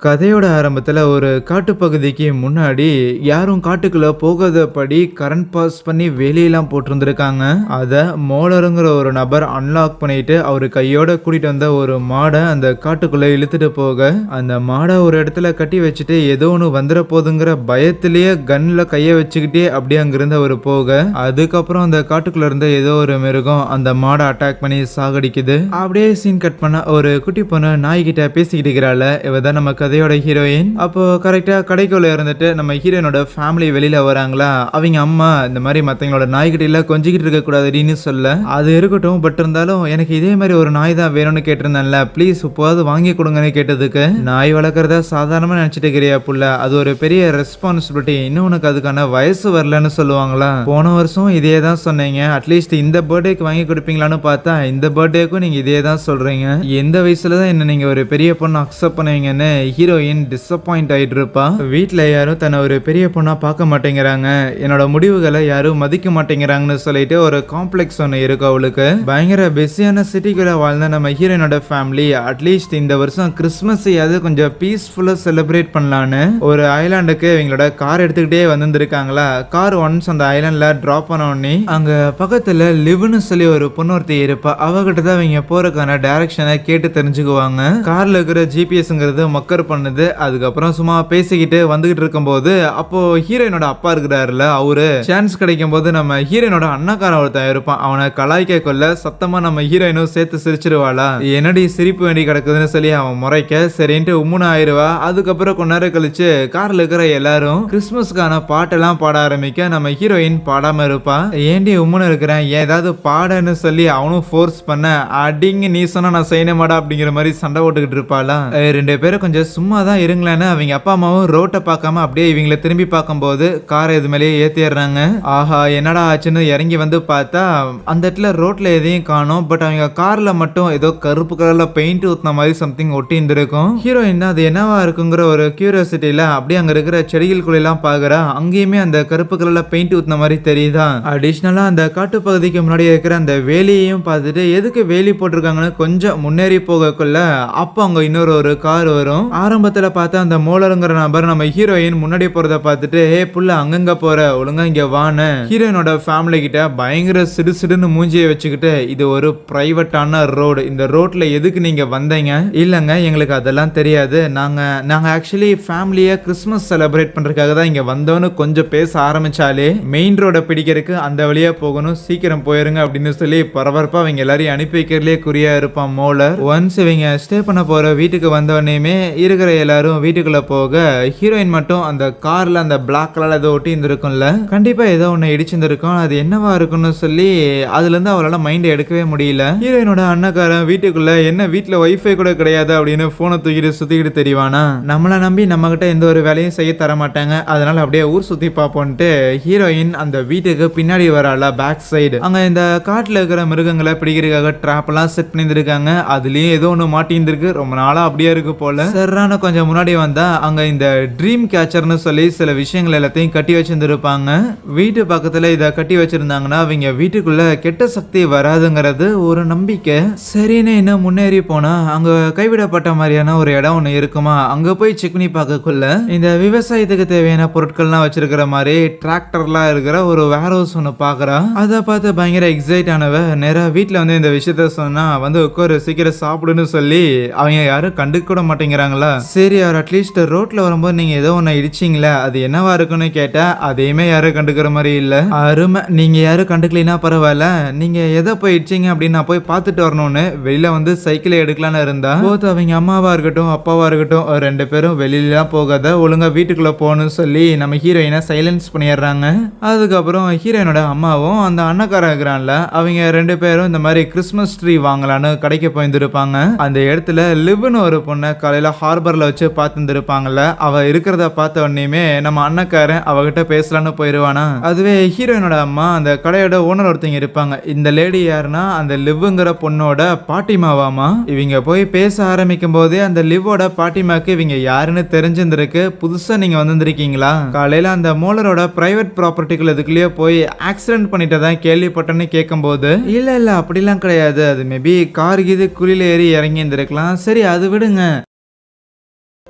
கதையோட ஆரம்பத்துல ஒரு காட்டுப்பகுதிக்கு முன்னாடி யாரும் காட்டுக்குள்ள போகாதபடி கரண்ட் பாஸ் பண்ணி வேலையெல்லாம் போட்டிருந்திருக்காங்க. அத மோலருங்கிற ஒரு நபர் அன்லாக் பண்ணிட்டு அவரு கையோட கூட்டிட்டு வந்த ஒரு மாடை அந்த காட்டுக்குள்ள இழுத்துட்டு போக, அந்த மாடை ஒரு இடத்துல கட்டி வச்சுட்டு ஏதோ ஒன்று வந்துட போதுங்கிற பயத்திலேயே கன்ல கைய வச்சுக்கிட்டே அப்படியே அங்கிருந்து அவர் போக, அதுக்கப்புறம் அந்த காட்டுக்குள்ள இருந்த ஏதோ ஒரு மிருகம் அந்த மாடை அட்டாக் பண்ணி சாகடிக்குது. அப்படியே சீன் கட் பண்ண ஒரு குட்டி பொண்ணு நாய்கிட்ட பேசிக்கிட்டு இருக்கிறாள். இவதான் நம்ம கதையோட ஹீரோயின். அப்போ கரெக்டா கடைக்குள்ள இருந்துட்டு நம்ம ஹீரோயினோட ஃபேமிலி வெளியில வராங்களா, அவங்க அம்மா இந்த மாதிரி மத்தவங்களோட நாய்கிட்ட எல்லாம் கொஞ்சிக்கிட்டு இருக்க கூடாதுன்னு சொல்ல, அது இருக்கட்டும், பட் இருந்தாலும் எனக்கு இதே மாதிரி ஒரு நாய் தான் வேணும்னு கேட்டிருந்தேன்ல, ப்ளீஸ் இப்போது வாங்கி கொடுங்கன்னு கேட்டதுக்கு, நாய் வளர்க்குறதா சாதாரணமா நினைச்சிட்டு இருக்கிறியா புள்ள, அது ஒரு பெரிய ரெஸ்பான்சிபிலிட்டி, இன்னும் உனக்கு அதுக்கான வயசு வரலன்னு சொல்லுவாங்களா. போன வருஷம் இதே தான் சொன்னீங்க, அட்லீஸ்ட் இந்த பர்த்டேக்கு வாங்கி கொடுப்பீங்களான்னு பார்த்தா இந்த பர்த்டேக்கும் நீங்க இதே தான் சொல்றீங்க. எந்த வயசுல தான் என்ன நீங்க ஒரு பெரிய பொண்ணு அக்செப்ட் பண்ணுவீங்கன்னு ஹீரோயின் டிசப்பாயிண்ட் ஆயிட்டு இருப்பா. வீட்டுல யாரும் தன்னை ஒரு பெரிய பொண்ணா பார்க்க மாட்டேங்கிறாங்க, என்னோட முடிவுகளை யாரும் மதிக்க மாட்டேங்கிறாங்கன்னு சொல்லிட்டு ஒரு காம்ப்ளெக்ஸ் ஒன்று இருக்கு அவளுக்கு. பயங்கர பிஸியான சிட்டிக்குள்ள வாழ்ந்த நம்ம ஹீரோயினோட ஃபேமிலி அட்லீஸ்ட் இந்த வருஷம் கிறிஸ்மஸையாவது கொஞ்சம் பீஸ்ஃபுல்லா செலிப்ரேட் பண்ணலான்னு ஒரு ஐலாண்டுக்கு இவங்களோட கார் எடுத்துக்கிட்டே வந்திருக்காங்களா. கார் ஒன்ஸ் அந்த ஐலாண்ட்ல டிராப் பண்ண உடனே அங்க பக்கத்துல லிவ்னு சொல்லி ஒரு பொண்ணு ஒருத்தி இருப்பா. அவகிட்ட தான் இவங்க போறதுக்கான டைரக்ஷனை கேட்டு தெரிஞ்சுக்குவாங்க. கார்ல இருக்கிற ஜிபிஎஸ்ங்கிறது மக்கர் பண்ணுது. அதுக்கப்புறம் சும்மா பேசிக்கிட்டு வந்துகிட்டு இருக்கும்போது அப்போ ஹீரோயினோட அப்பா இருக்கிறாருல, அவரு சான்ஸ் கிடைக்கும் போது நம்ம ஹீரோயினோட அண்ணாக்காரன் ஒருத்தன் இருப்பான், அவனை கலாய்க்க கொள்ள சத்தமா நம்ம ஹீரோயினும் சேர்த்து சிரிச்சிருவாளா. என்னடி சிரிப்பு வேண்டி கிடக்குதுன்னு சொல்லி அவன் முறைக்க சரின்ட்டு உம்முன்னு ஆயிடுவா. அதுக்கப்புறம் கொஞ்ச நேரம் கழிச்சு கார்ல இருக்கிற எல்லாரும் கிறிஸ்துமஸ்க்கான பாட்டெல்லாம் பாட ஆரம்பிக்க நம்ம ஹீரோயின் பாடாம இருப்பா. ஏண்டி உம்முன்னு இருக்கிறேன், ஏதாவது பாடன்னு சொல்லி அவனும் ஃபோர்ஸ் பண்ண, அடிங்க நீ சொன்னா நான் செய்ய மாட்டா அப்படிங்கிற மாதிரி சண்டை போட்டுக்கிட்டு இருப்பாளா. ரெண்டு பேரும் கொஞ்சம் சும்மா தான் இருங்களேன்னு அவங்க அப்பா அம்மாவும் ரோட்டை பார்க்காம அப்படியே இவங்களை திரும்பி பார்க்கும்போது காரை இது மேலேயே ஏத்திடுறாங்க. ஆஹா என்னடா ஆச்சுன்னு இறங்கி வந்து பார்த்தா அந்த இடத்துல ரோட்ல எதையும் காணோம். பட் அவங்க கார்ல மட்டும் ஏதோ கருப்பு கலர்ல பெயிண்ட் ஊத்தின மாதிரி சம்திங் ஒட்டி இருந்திருக்கும். ஹீரோயின் தான் அது என்னவா இருக்குங்கிற ஒரு கியூரியாசிட்டியில அப்படியே அங்க இருக்கிற செடிகளுக்குள்ள எல்லாம் பாக்குறா. அங்கேயுமே அந்த கருப்பு கலர்ல பெயிண்ட் ஊத்தின மாதிரி தெரியுதா. அடிஷ்னலா அந்த காட்டு பகுதிக்கு முன்னாடி இருக்கிற அந்த வேலியையும் பார்த்துட்டு எதுக்கு வேலி போட்டிருக்காங்கன்னு கொஞ்சம் முன்னேறி போகக்குள்ள அப்போ அங்க இன்னொரு ஒரு கார் வரும். ஆரம்பத்துல பார்த்தா அந்த மோலருங்கிற நபர் நம்ம ஹீரோயின் முன்னாடி போறத பார்த்துட்டு, ஹே புள்ள அங்கங்க போற, ஒழுங்கா இங்க வான்னு ஹீரோயினோட ஃபேமிலி கிட்ட பயங்கர சிடுசிடுன்னு மூஞ்சியை வச்சுக்கிட்டு, இது ஒரு பிரைவேட்டான ரோடு, இந்த ரோட்ல எதுக்கு நீங்க வந்தீங்க. இல்லங்க எங்களுக்கு அதெல்லாம் தெரியாது, நாங்க ஆக்சுவலி ஃபேமிலியா கிறிஸ்மஸ் செலிப்ரேட் பண்றதுக்காக தான் இங்க வந்தோன்னு கொஞ்சம் பேச ஆரம்பிச்சாலே மெயின் ரோட பிடிக்கிறதுக்கு அந்த வழியா போகணும், சீக்கிரம் போயிருங்க அப்படின்னு சொல்லி பரபரப்பா அவங்க எல்லாரையும் அனுப்பி வைக்கிறதுலே குறியா இருப்பான் மோலர். ஒன்ஸ் இவங்க ஸ்டே பண்ண போற வீட்டுக்கு வந்தவனையுமே இருக்கிற எல்லாரும் வீட்டுக்குள்ள போக, ஹீரோயின் மட்டும் அந்த கார்ல அந்த பிளாக் கலர்ல ஏதோ ஒட்டி இருந்திருக்கும்ல, கண்டிப்பா ஏதோ ஒன்னு இடிச்சிருந்திருக்கும், அது என்னவா இருக்குன்னு சொல்லி அதுல இருந்து அவளால மைண்ட் எடுக்கவே முடியல. ஹீரோயினோட அண்ணக்காரன் வீட்டுக்குள்ள என்ன வீட்டுல வைஃபை கூட கிடையாது அப்படின்னு போனை தூக்கிட்டு சுத்திக்கிட்டு தெரியவானா, நம்மளை நம்பி நம்ம கிட்ட எந்த ஒரு வேலையும் செய்ய தர மாட்டாங்க, அதனால அப்படியே ஊர் சுத்தி பார்ப்போன்ட்டு ஹீரோயின் அந்த வீட்டுக்கு பின்னாடி வராளா பேக் சைடு. அங்க இந்த காட்டுல இருக்கிற மிருகங்களை பிடிக்கிறதுக்காக ட்ராப் எல்லாம் செட் பண்ணிருக்காங்க. அதுலயும் ஏதோ ஒண்ணு மாட்டிருக்கு, ரொம்ப நாளா அப்படியே இருக்கு போல. சர்றான கொஞ்சம் முன்னாடி வந்தா அங்க இந்த ட்ரீம் கேச்சர்னு சொல்லி சில விஷயங்கள் எல்லாத்தையும் கட்டி வச்சிருந்திருப்பாங்க. வீட்டு பக்கத்துல இத கட்டி வச்சிருந்தாங்கன்னா அவங்க வீட்டுக்குள்ள கெட்ட சக்தி வராதுங்கிறது ஒரு நம்பிக்கை. சரின்னு இன்னும் முன்னேறி போனா அங்க கைவிடப்பட்ட மாதிரியான ஒரு இடம் ஒண்ணு இருக்குமா, அங்க போய் செக் பண்ணி பார்க்கக்குள்ள இந்த விவசாயத்துக்கு தேவையான பொருட்கள்லாம் வச்சிருக்கிற மாதிரி டிராக்டர்லாம் இருக்கிற ஒரு வேர் ஹவுஸ் ஒண்ணு பாக்குறா. அதை பார்த்து பயங்கர எக்ஸைட் ஆனவ நேரா வீட்டுல வந்து இந்த விஷயத்த சொன்னா, வந்து உட்காரு சீக்கிரம் சாப்பிடுன்னு சொல்லி அவங்க யாரும் கண்டுக்க கூட மாட்டேங்கிறாங்களா. சரி அவர் அட்லீஸ்ட் ரோட்ல வரும்போது நீங்க ஏதோ ஒன்னு இடிச்சிங்களா, அது என்னவா இருக்குன்னு கேட்டா அதையுமே யாரும் கண்டுக்கிற மாதிரி இல்ல. அருமை, நீங்க யாரும் கண்டுக்கலைன்னா பரவாயில்ல, நீங்க எதை போய் இடிச்சிங்க அப்படின்னு நான் போய் பார்த்துட்டு வரணும்னு வெளியில வந்து சைக்கிளை எடுக்கலான்னு இருந்தா, போத் அவங்க அம்மாவா இருக்கட்டும் அப்பாவா இருக்கட்டும் ரெண்டு பேரும் வெளியிலாம் போகாத, ஒழுங்கா வீட்டுக்குள்ள போகணும்னு சொல்லி நம்ம ஹீரோயினை சைலன்ஸ் பண்ணிடுறாங்க. அதுக்கப்புறம் ஹீரோயினோட அம்மாவும் அந்த அண்ணக்காரன் இருக்கிறான்ல, அவங்க ரெண்டு பேரும் இந்த மாதிரி கிறிஸ்மஸ் ட்ரீ வாங்கலான்னு கடைக்கு போயிருந்திருப்பாங்க. அந்த இடத்துல லிவ்னு ஒரு பொண்ணை காலையில ஹார்பர்ல வச்சு பார்த்துருப்பாங்கல்ல, அவ இருக்கிறத பார்த்த உடனேயுமே நம்ம அண்ணக்காரன் அவகிட்ட பேசலான்னு போயிருவானா. அதுவே ஹீரோயினோட அம்மா அந்த கடையோட ஓனர் ஒருத்தங்க இருப்பாங்க, இந்த லேடி யாருன்னா அந்த லிவ்ங்கிற பொண்ணோட பாட்டிமாவாமா. இவங்க போய் பேச ஆரம்பிக்கும் போதே அந்த லிவ்வோட பாட்டிமாக்கு இவங்க யாருன்னு தெரிஞ்சிருந்திருக்கு. புதுசா நீங்க வந்திருக்கீங்களா, காலையில அந்த மோலரோட பிரைவேட் ப்ராப்பர்ட்டிக்குள்ள இதுக்குள்ளேயே போய் ஆக்சிடென்ட் பண்ணிட்டதான் கேள்விப்பட்டேன்னு கேட்கும் போது, இல்ல அப்படிலாம் கிடையாது, அது மேபி கார் இது குழியில ஏறி இறங்கி இருந்திருக்கலாம், சரி அது விடுங்க,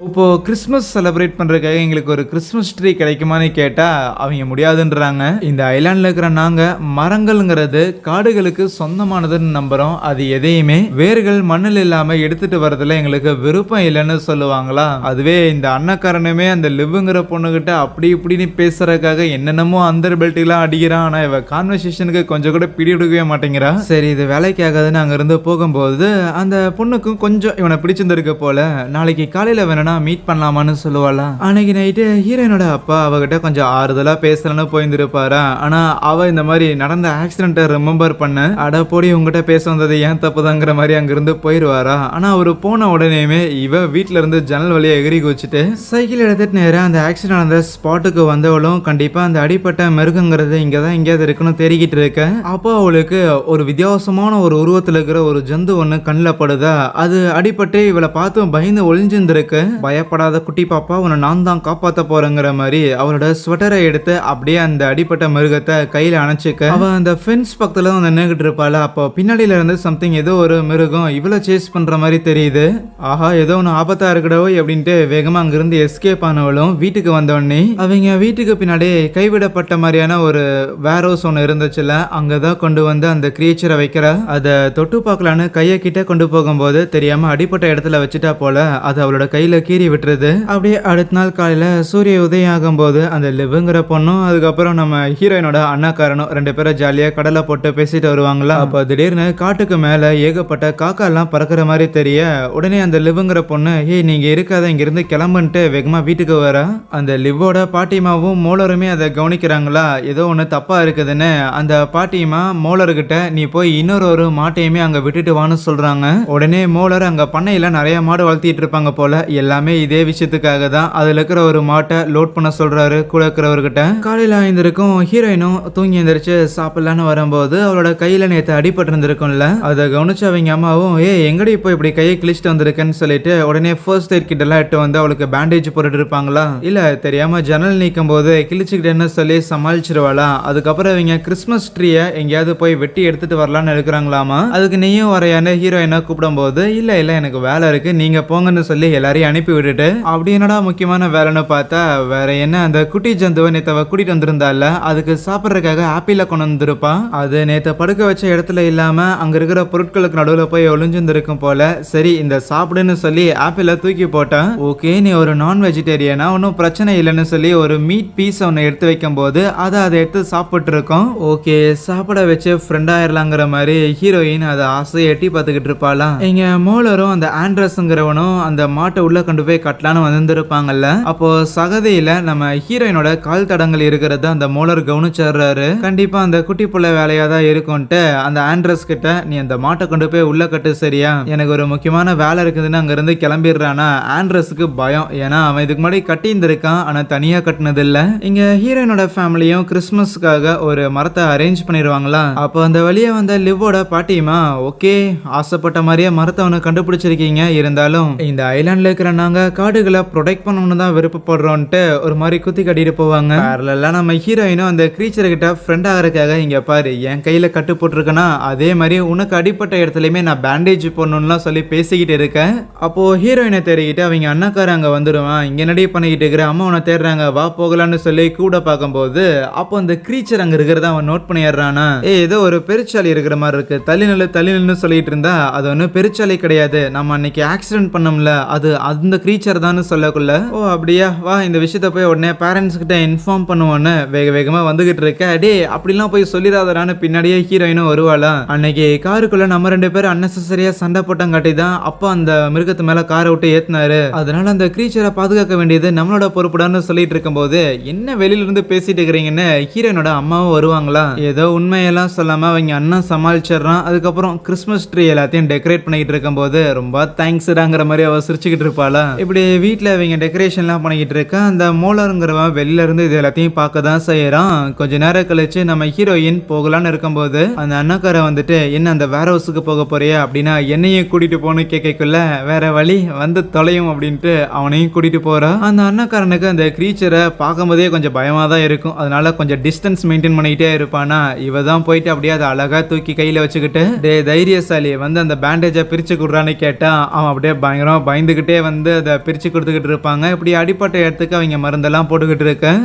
இப்போ கிறிஸ்மஸ் செலிப்ரேட் பண்றதுக்காக எங்களுக்கு ஒரு கிறிஸ்மஸ் ட்ரீ கிடைக்குமான்னு கேட்டா அவங்க முடியாதுன்றாங்க. இந்த ஐலாண்ட்ல இருக்கிற நாங்க மரங்கள்ங்கிறது காடுகளுக்கு சொந்தமானதுன்னு நம்புறோம். அது எதையுமே வேர்கள் மண்ணில் இல்லாம எடுத்துட்டு வரதுல எங்களுக்கு விருப்பம் இல்லைன்னு சொல்லுவாங்களா. அதுவே இந்த அண்ணக்காரனுமே அந்த லிவ்ங்கிற பொண்ணுகிட்ட அப்படி இப்படின்னு பேசுறதுக்காக என்னென்னமோ அந்த பெல்ட்லாம் அடிக்கிறான். ஆனா இவ கான்வர்சேஷனுக்கு கொஞ்சம் கூட பிடி எடுக்கவே மாட்டேங்கிறா. சரி இது வேலைக்கு ஆகாதுன்னு அங்க இருந்து போகும்போது அந்த பொண்ணுக்கும் கொஞ்சம் இவனை பிடிச்சிருந்திருக்க போல. நாளைக்கு காலையில வேணும் மீட் பண்ணலாமான்னு சொல்லுவாளா. அன்னைக்கு நைட்டு ஹீரோயினோட அப்பா அவகிட்ட கொஞ்சம் ஆறுதலா பேசலன்னு போயிருந்திருப்பாரா. ஆனா அவ இந்த மாதிரி நடந்த ஆக்சிடென்ட்டை ரிமெம்பர் பண்ண அட போடி உங்ககிட்ட பேச வந்தது ஏன் தப்புதாங்கிற மாதிரி அங்கிருந்து போயிருவாரா. ஆனா அவரு போன உடனேயுமே இவ வீட்டுல இருந்து ஜன்னல் வழியா எகிரி குச்சிட்டு சைக்கிள் எடுத்துட்டு நேரம் அந்த ஆக்சிடென்ட் அந்த ஸ்பாட்டுக்கு வந்தவளும் கண்டிப்பா அந்த அடிப்பட்ட மிருகங்கிறது இங்கதான் எங்கேயாவது இருக்குன்னு தெரிகிட்டு இருக்க. அப்போ அவளுக்கு ஒரு வித்தியாசமான ஒரு உருவத்துல இருக்கிற ஒரு ஜந்து ஒண்ணு கண்ணில் படுதா. அது அடிப்பட்டு இவளை பார்த்து பயந்து ஒளிஞ்சிருந்திருக்கு. பயப்படாத குட்டி பாப்பா உன்னை நான் தான் காப்பாத்த போறேங்கிற மாதிரி அவளோட ஸ்வெட்டரை எடுத்து அப்படியே அந்த அடிப்பட்ட மிருகத்தை கையில அணைச்சிக்க அவ அந்த ஃபென்ஸ் பக்கத்துல வந்து நின்னுகிட்டு இருப்பாள். அப்போ பின்னாடியில இருந்து சம்திங் ஏதோ ஒரு மிருகம் இவ்வளவு சேஸ் பண்ற மாதிரி தெரியுது. ஆஹா ஏதோ ஒன்று ஆபத்தா இருக்கடவோ அப்படின்ட்டு வேகமா அங்கிருந்து எஸ்கேப் ஆனவளும் வீட்டுக்கு வந்தோடனே அவங்க வீட்டுக்கு பின்னாடி கைவிடப்பட்ட மாதிரியான ஒரு வேர் ஹவுஸ் ஒன்று இருந்துச்சுல அங்கதான் கொண்டு வந்து அந்த கிரியேச்சரை வைக்கிற. அதை தொட்டு பார்க்கலான்னு கையை கிட்ட கொண்டு போகும்போது தெரியாம அடிப்பட்ட இடத்துல வச்சுட்டா போல அது அவளோட கையில கீறி விட்டுருது. அப்படியே அடுத்த நாள் காலையில சூரிய உதயம் ஆகும் போது அந்த லிவ்ங்கிற பொண்ணும் அதுக்கப்புறம் நம்ம ஹீரோயினோட அண்ணாக்காரனும் ரெண்டு பேரும் ஜாலியா கடலை போட்டு பேசிட்டு வருவாங்களா. அப்ப திடீர்னு காட்டுக்கு மேல ஏகப்பட்ட காக்கா எல்லாம் பறக்கிற மாதிரி தெரிய உடனே அந்த லிவ்ங்கிற பொண்ணு ஏய் நீங்க இருக்காத இங்க இருந்து கிளம்புன்ட்டு வேகமா வீட்டுக்கு வர. அந்த லிவ்வோட பாட்டிமாவும் மோலருமே அதை கவனிக்கிறாங்களா. ஏதோ ஒண்ணு தப்பா இருக்குதுன்னு அந்த பாட்டிமா மோலர்கிட்ட நீ போய் இன்னொரு ஒரு மாட்டையுமே அங்க விட்டுட்டு வான்னு சொல்றாங்க. உடனே மோலர் அங்க பண்ணையில நிறைய மாடு வளர்த்திட்டு இருப்பாங்க போல. எல்லாமே இதே விஷயத்துக்காக தான் அதுல இருக்கிற ஒரு மாட்டை லோட் பண்ண சொல்றாரு கூட இருக்கிறவர்கிட்ட. காலையில ஆயிருந்திருக்கும் ஹீரோயினும் தூங்கி எந்திரிச்சு சாப்பிடலான்னு வரும்போது அவளோட கையில நேற்று அடிபட்டு இருந்திருக்கும்ல. அதை கவனிச்சு அவங்க அம்மாவும் எங்கடி இப்போ இப்படி கையை கிழிச்சிட்டு வந்திருக்கேன்னு சொல்லிட்டு உடனே ஃபர்ஸ்ட் எய்ட் கிட்ட எல்லாம் இட்டு வந்து அவளுக்கு பேண்டேஜ் போட்டுட்டு இருப்பாங்களா. இல்ல தெரியாம ஜன்னல் நீக்கும் போது கிழிச்சுக்கிட்டேன்னு சொல்லி சமாளிச்சிருவாளா. அதுக்கப்புறம் இவங்க கிறிஸ்மஸ் ட்ரீயை எங்கேயாவது போய் வெட்டி எடுத்துட்டு வரலான்னு இருக்கிறாங்களாமா. அதுக்கு நீயும் வரையான ஹீரோயினை கூப்பிடும் போது இல்ல இல்ல எனக்கு வேலை இருக்கு நீங்க போங்கன்னு சொல்லி எல்லாரையும் அனுப்பி விட்டுட்டு அப்படி என்னடா முக்கியமான வேலைன்னு பார்த்தா வேற என்ன அந்த குட்டி ஜந்துவை நேத்த கூட்டிட்டு வந்திருந்தால அதுக்கு சாப்பிட்றதுக்காக ஆப்பிள கொண்டு வந்திருப்பான். அது நேத்த படுக்க வச்ச இடத்துல இல்லாம அங்க இருக்கிற பொருட்களுக்கு நடுவில் போய் ஒளிஞ்சிருந்திருக்கும் போல. சரி இந்த சாப்பிடுன்னு சொல்லி ஆப்பிள தூக்கி போட்டான். ஓகே நீ ஒரு நான் வெஜிடேரியனா ஒன்றும் பிரச்சனை இல்லைன்னு சொல்லி ஒரு மீட் பீஸ் ஒன்று எடுத்து வைக்கும் போது அதை எடுத்து சாப்பிட்டு இருக்கோம். ஓகே சாப்பிட வச்சு ஃப்ரெண்ட் ஆயிரலாங்கிற மாதிரி ஹீரோயின் அதை ஆசையை எட்டி பார்த்துக்கிட்டு இருப்பாளாம். இங்க மோலரும் அந்த ஆண்ட்ரஸ்ங்கிறவனும் அந்த மாட்டை உள்ள கொண்டு போய் கட்டலான்னு வந்திருப்பாங்கல்ல. அப்போ சகதியில நம்ம ஹீரோயினோட கால் தடங்கள் இருக்கிறத அந்த மோலர் கவனிச்சாரு. கண்டிப்பா அந்த குட்டி புள்ள வேலையா தான் இருக்கும்ட்டு அந்த ஆண்ட்ரஸ் கிட்ட நீ அந்த மாட்டை கொண்டு போய் உள்ள கட்டு சரியா எனக்கு ஒரு முக்கியமான வேலை இருக்குதுன்னு அங்க இருந்து கிளம்பிடுறானா. ஆண்ட்ரஸுக்கு பயம் ஏன்னா அவன் இதுக்கு முன்னாடி கட்டி இருந்திருக்கான் ஆனா தனியா கட்டினது இல்ல. இங்க ஹீரோயினோட ஃபேமிலியும் கிறிஸ்துமஸ்க்காக ஒரு மரத்தை அரேஞ்ச் பண்ணிடுவாங்களா. அப்போ அந்த வழியா வந்த லிவ்வோட பாட்டியுமா ஓகே ஆசைப்பட்ட மாதிரியே மரத்தை அவனை கண்டுபிடிச்சிருக்கீங்க இருந்தாலும் இந்த ஐலாண்ட்ல இருக்கிற நாங்க காடுகளை ப்ரொடெக்ட் பண்ணணும்னு தான் விருப்பப்படுறோம்ட்டு ஒரு மாதிரி குத்தி கட்டிட்டு போவாங்க. பேரலா நம்ம ஹீரோயினும் அந்த கிரீச்சர் கிட்ட ஃப்ரெண்ட் ஆகிறதுக்காக இங்க பாரு என் கையில கட்டு போட்டிருக்கேன்னா அதே மாதிரி உனக்கு அடிப்பட்ட இடத்துலயுமே நான் பேண்டேஜ் போடணும்லாம் சொல்லி பேசிக்கிட்டு இருக்கேன். அப்போ ஹீரோயினை தேடிக்கிட்டு அவங்க அண்ணாக்காரங்க வந்துடுவான். இங்க நடி பண்ணிக்கிட்டு இருக்கிற அம்மா உன தேடுறாங்க வா போகலான்னு சொல்லி கூட பார்க்கும்போது அப்போ அந்த கிரீச்சர் அங்க இருக்கிறத அவன் நோட் பண்ணிடுறானா. ஏதோ ஒரு பெருச்சாலி இருக்கிற மாதிரி இருக்கு தள்ளி நில்லு சொல்லிட்டு இருந்தா அது ஒன்னும் பெருச்சாலி கிடையாது நம்ம அன்னைக்கு ஆக்சிடென்ட் பண்ணோம்ல அது அந்த கிரீச்சர் தான் சொல்லக்குள்ள ஓ அப்படியா வா இந்த விஷயத்த போய் உடனே பேரண்ட்ஸ் கிட்ட இன்ஃபார்ம் பண்ணுவோன்னு வேகமா வந்துகிட்டு இருக்க. டே அப்படிலாம் போய் சொல்லிடாதான்னு பின்னாடியே ஹீரோயினும் வருவாளா. அன்னைக்கு காருக்குள்ள நம்ம ரெண்டு பேரும் அன்னெசரியா சண்டை போட்டங்காட்டி தான் அப்பா அந்த மிருகத்து மேல காரை விட்டு ஏத்தினாரு. அதனால அந்த கிரீச்சரை பாதுகாக்க வேண்டியது நம்மளோட பொறுப்புடான்னு சொல்லிட்டு இருக்கும் போது என்ன வெளியில இருந்து பேசிட்டு இருக்கிறீங்கன்னு ஹீரோயினோட அம்மாவும் வருவாங்களா. ஏதோ உண்மையெல்லாம் சொல்லாம அவங்க அண்ணன் சமாளிச்சிடறான். அதுக்கப்புறம் கிறிஸ்மஸ் ட்ரீ எல்லாத்தையும் டெக்கரேட் பண்ணிட்டு இருக்கும் போது ரொம்ப தேங்க்ஸ்டாங்கிற மாதிரி அவ சிரிச்சுக்கிட்டு இருப்பாளா. இப்படி வீட்டுல அவங்க டெக்கரேஷன்லாம் பண்ணிக்கிட்டு இருக்க அந்த மோலருங்கிறவன் வெளியில இருந்து இது எல்லாத்தையும் பார்க்க தான் செய்யறான். கொஞ்ச நேரம் கழிச்சு நம்ம ஹீரோயின் போகலான்னு இருக்கும்போது அந்த அண்ணாக்கார வந்துட்டு என்ன அந்த வேர் ஹவுஸுக்கு போக போறியா அப்படின்னா என்னையும் கூட்டிட்டு போன்னு கேட்கக்குள்ள வேற வழி வந்து தொலையும் அப்படின்ட்டு அவனையும் கூட்டிட்டு போறான். அந்த அண்ணாக்காரனுக்கு அந்த கிரீச்சரை பார்க்கும் போதே கொஞ்சம் பயமா தான் இருக்கும். அதனால கொஞ்சம் டிஸ்டன்ஸ் மெயின்டைன் பண்ணிக்கிட்டே இருப்பானா. இவ தான் போயிட்டு அப்படியே அதை அழகா தூக்கி கையில வச்சுக்கிட்டு டே தைரியசாலி வந்து அந்த பேண்டேஜை பிரிச்சு கொடுறான்னு கேட்டா அவன் அப்படியே பயங்கரமா பயந்துகிட்டே வந்து வந்து அதை பிரிச்சு கொடுத்துக்கிட்டு இருப்பாங்க. இப்படி அடிப்பட்ட இடத்துக்கு அவங்க மருந்தெல்லாம் போட்டுக்கிட்டு இருக்க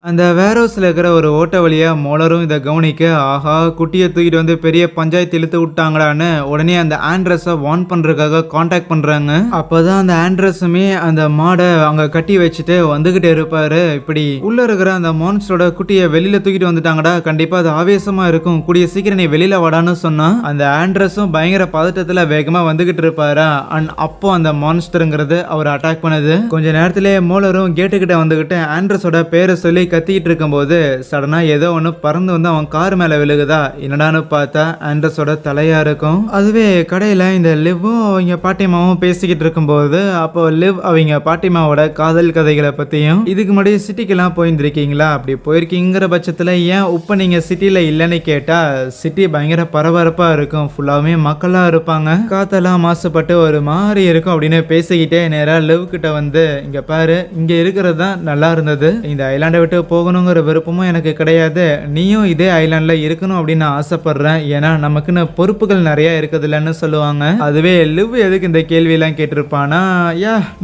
அந்த வேர்ஹவுஸ்ல இருக்கிற ஒரு ஓட்ட வழியா மோலரும் இதை கவனிக்க, ஆஹா குட்டியை தூக்கிட்டு வந்து பெரிய பஞ்சாயத்து இழுத்து விட்டாங்களான்னு உடனே அந்த ஆண்ட்ரஸை வார்ன் பண்றதுக்காக காண்டாக்ட் பண்றாங்க. அப்பதான் அந்த ஆண்ட்ரஸுமே அந்த மாடை அங்க கட்டி வச்சுட்டு வந்துகிட்டே இருப்பாரு. இப்படி உள்ள இருக்கிற அந்த மான்ஸ்டரோட குட்டியை வெளியில தூக்கிட்டு வந்துட்டாங்கடா, கண்டிப்பா அது ஆவேசமா இருக்கும், கூடிய சீக்கிரம் நீ வெளியில வாடான்னு சொன்னா அந்த ஆண்ட்ரஸும் பயங்கர பதட்டத்துல வேகமா வந்துகிட்டு இருப்பாரா. அண்ட் அப்போ அந்த மான்ஸ்டருங்கிறது அவர் அட்டாக் பண்ணுது. கொஞ்ச நேரத்திலேயே மோலரும் கேட்டுக்கிட்ட வந்துகிட்டு ஆண்ட்ரஸோட பேரை சொல்லி கத்திக்கிட்டு இருக்கும்போது சடனா ஏதோ ஒன்று பறந்து வந்து அவன் கார் மேல விழுகுதா. என்னடான்னு பார்த்தா ஆண்ட்ரஸோட தலையா இருக்கும். அதுவே கடையில இந்த லிவ்வும் அவங்க பாட்டிமாவும் பேசிக்கிட்டு இருக்கும்போது அப்போ லிவ் அவங்க பாட்டிமாவோட காதல் கதைகளை பத்தியும், இதுக்கு முன்னாடி சிட்டிக்கெல்லாம் போயிருந்திருக்கீங்களா, அப்படி போயிருக்கீங்கிற பட்சத்துல ஏன் இப்ப நீங்க சிட்டில இல்லைன்னு கேட்டா சிட்டி பயங்கர பரபரப்பா இருக்கும், ஃபுல்லாவே மக்களா இருப்பாங்க, காத்தெல்லாம் மாசுபட்டு ஒரு மாதிரி இருக்கும் அப்படின்னு பேசிக்கிட்டே நேரா லிவ் கிட்ட வந்து, இங்க பாரு இங்க இருக்கிறது தான் நல்லா இருந்தது, இந்த ஐலாண்டை விட்டு போகணுங்கிற விருப்பமும் எனக்கு கிடையாது, நீயும் இதே ஐலாண்ட்ல இருக்கணும் அப்படின்னு நான் ஆசைப்படுறேன், ஏன்னா நமக்குன்னு பொறுப்புகள் நிறைய இருக்குதுல்லன்னு சொல்லுவாங்க. அதுவே லிவ் எதுக்கு இந்த கேள்வி எல்லாம் கேட்டிருப்பானா,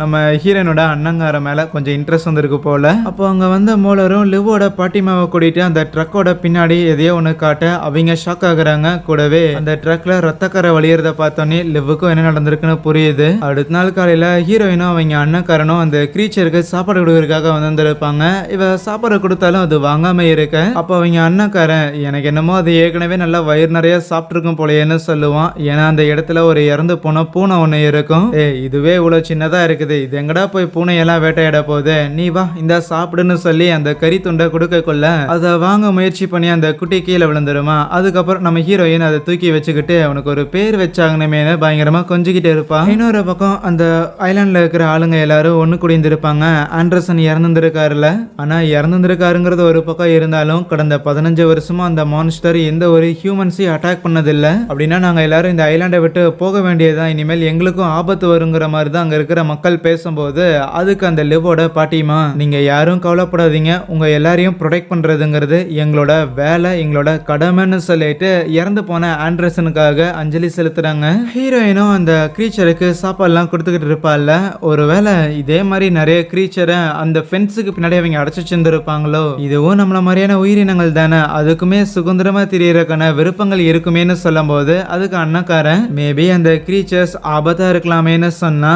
நம்ம ஹீரோனோட அண்ணங்கார மேல கொஞ்சம் இன்ட்ரெஸ்ட் வந்திருக்கு போல. அப்போ அங்க வந்த மோலரும் லிவோட பாட்டிமாவை கூட்டிட்டு அந்த ட்ரக்கோட பின்னாடி எதையோ ஒன்று காட்ட அவங்க ஷாக் ஆகுறாங்க. கூடவே அந்த ட்ரக்ல ரத்தக்கரை வழியறத பார்த்தோன்னே லிவுக்கும் என்ன நடந்திருக்குன்னு புரியுது. அடுத்த நாள் காலையில ஹீரோயினும் அவங்க அண்ணக்காரனும் அந்த கிரீச்சருக்கு சாப்பாடு கொடுக்கறதுக்காக வந்திருப்பாங்க. இவ சாப்பாடு கொடுத்தாலும் அது வாங்காம இருக்க, அப்ப அவங்க அண்ணக்காரன் எனக்கு என்னமோ அது ஏற்கனவே நல்லா வயிறு நிறைய சாப்பிட்டுருக்கும் போலேன்னு சொல்லுவான். ஏன்னா அந்த இடத்துல ஒரு இறந்து போன பூனை ஒண்ணு இருக்கும். இதுவே இவ்வளவு சின்னதா இருக்குது, இது எங்கடா போய் பூனையெல்லாம் வேட்டையாட போகுது, நீ வா இந்த சாப்பிடுன்னு சொல்லி அந்த கறி துண்டை கொடுக்க கொள்ள அதை வாங்க முயற்சி பண்ணி அந்த குட்டி கீழே விழுந்துருமா. அதுக்கப்புறம் நம்ம ஹீரோயின் அதை தூக்கி வச்சுக்கிட்டு அவனுக்கு ஒரு பேர் வச்சாங்கன்னு பயங்கரமா கொஞ்சிக்கிட்டு இருப்பா. இன்னொரு பக்கம் அந்த ஐலாண்ட்ல இருக்கிற ஆளுங்க எல்லாரும் ஒண்ணு குடிந்திருப்பாங்க. ஆண்டர்சன் இறந்துருக்காருல, ஆனா இறந்துருக்காருங்கிறது ஒரு பக்கம் இருந்தாலும் கடந்த 15 வருஷமா அந்த மான்ஸ்டர் எந்த ஒரு ஹியூமன்ஸையும் அட்டாக் பண்ணதில்லை. அப்படின்னா நாங்க எல்லாரும் இந்த ஐலாண்டை விட்டு போக வேண்டியதுதான், இனிமேல் எங்களுக்கும் ஆபத்து வருங்கிற மாதிரி தான் அங்க இருக்கிற மக்கள் பேசும்போது அதுக்கு அந்த லிவோட பாட்டிமா, நீங்க யாரும் கவலைப்படாதீங்க, உங்க எல்லாரையும் ப்ரொடெக்ட் பண்றதுங்கிறது எங்களோட வேலை, எங்களோட கடமைன்னு சொல்லிட்டு இறந்து போன ஆண்டர்சனுக்காக அஞ்சலி செலுத்துறாங்க. ஹீரோயினும் அந்த கிரீச்சருக்கு சாப்பாடுலாம் கொடுத்துக்கிட்டு இருப்பாள்ல, ஒருவேளை இதே மாதிரி நிறைய கிரீச்சரை அந்த ஃபென்ஸுக்கு பின்னாடி அவங்க அடைச்சு வச்சிருந்திருப்பாங்களோ, இதுவும் நம்மள மாதிரியான உயிரினங்கள் தானே, அதுக்குமே சுதந்திரமா தெரியறதுக்கான விருப்பங்கள் இருக்குமேன்னு சொல்லும் போது அதுக்கு அண்ணக்காரன் மேபி அந்த கிரீச்சர்ஸ் ஆபத்தா இருக்கலாமேன்னு சொன்னா,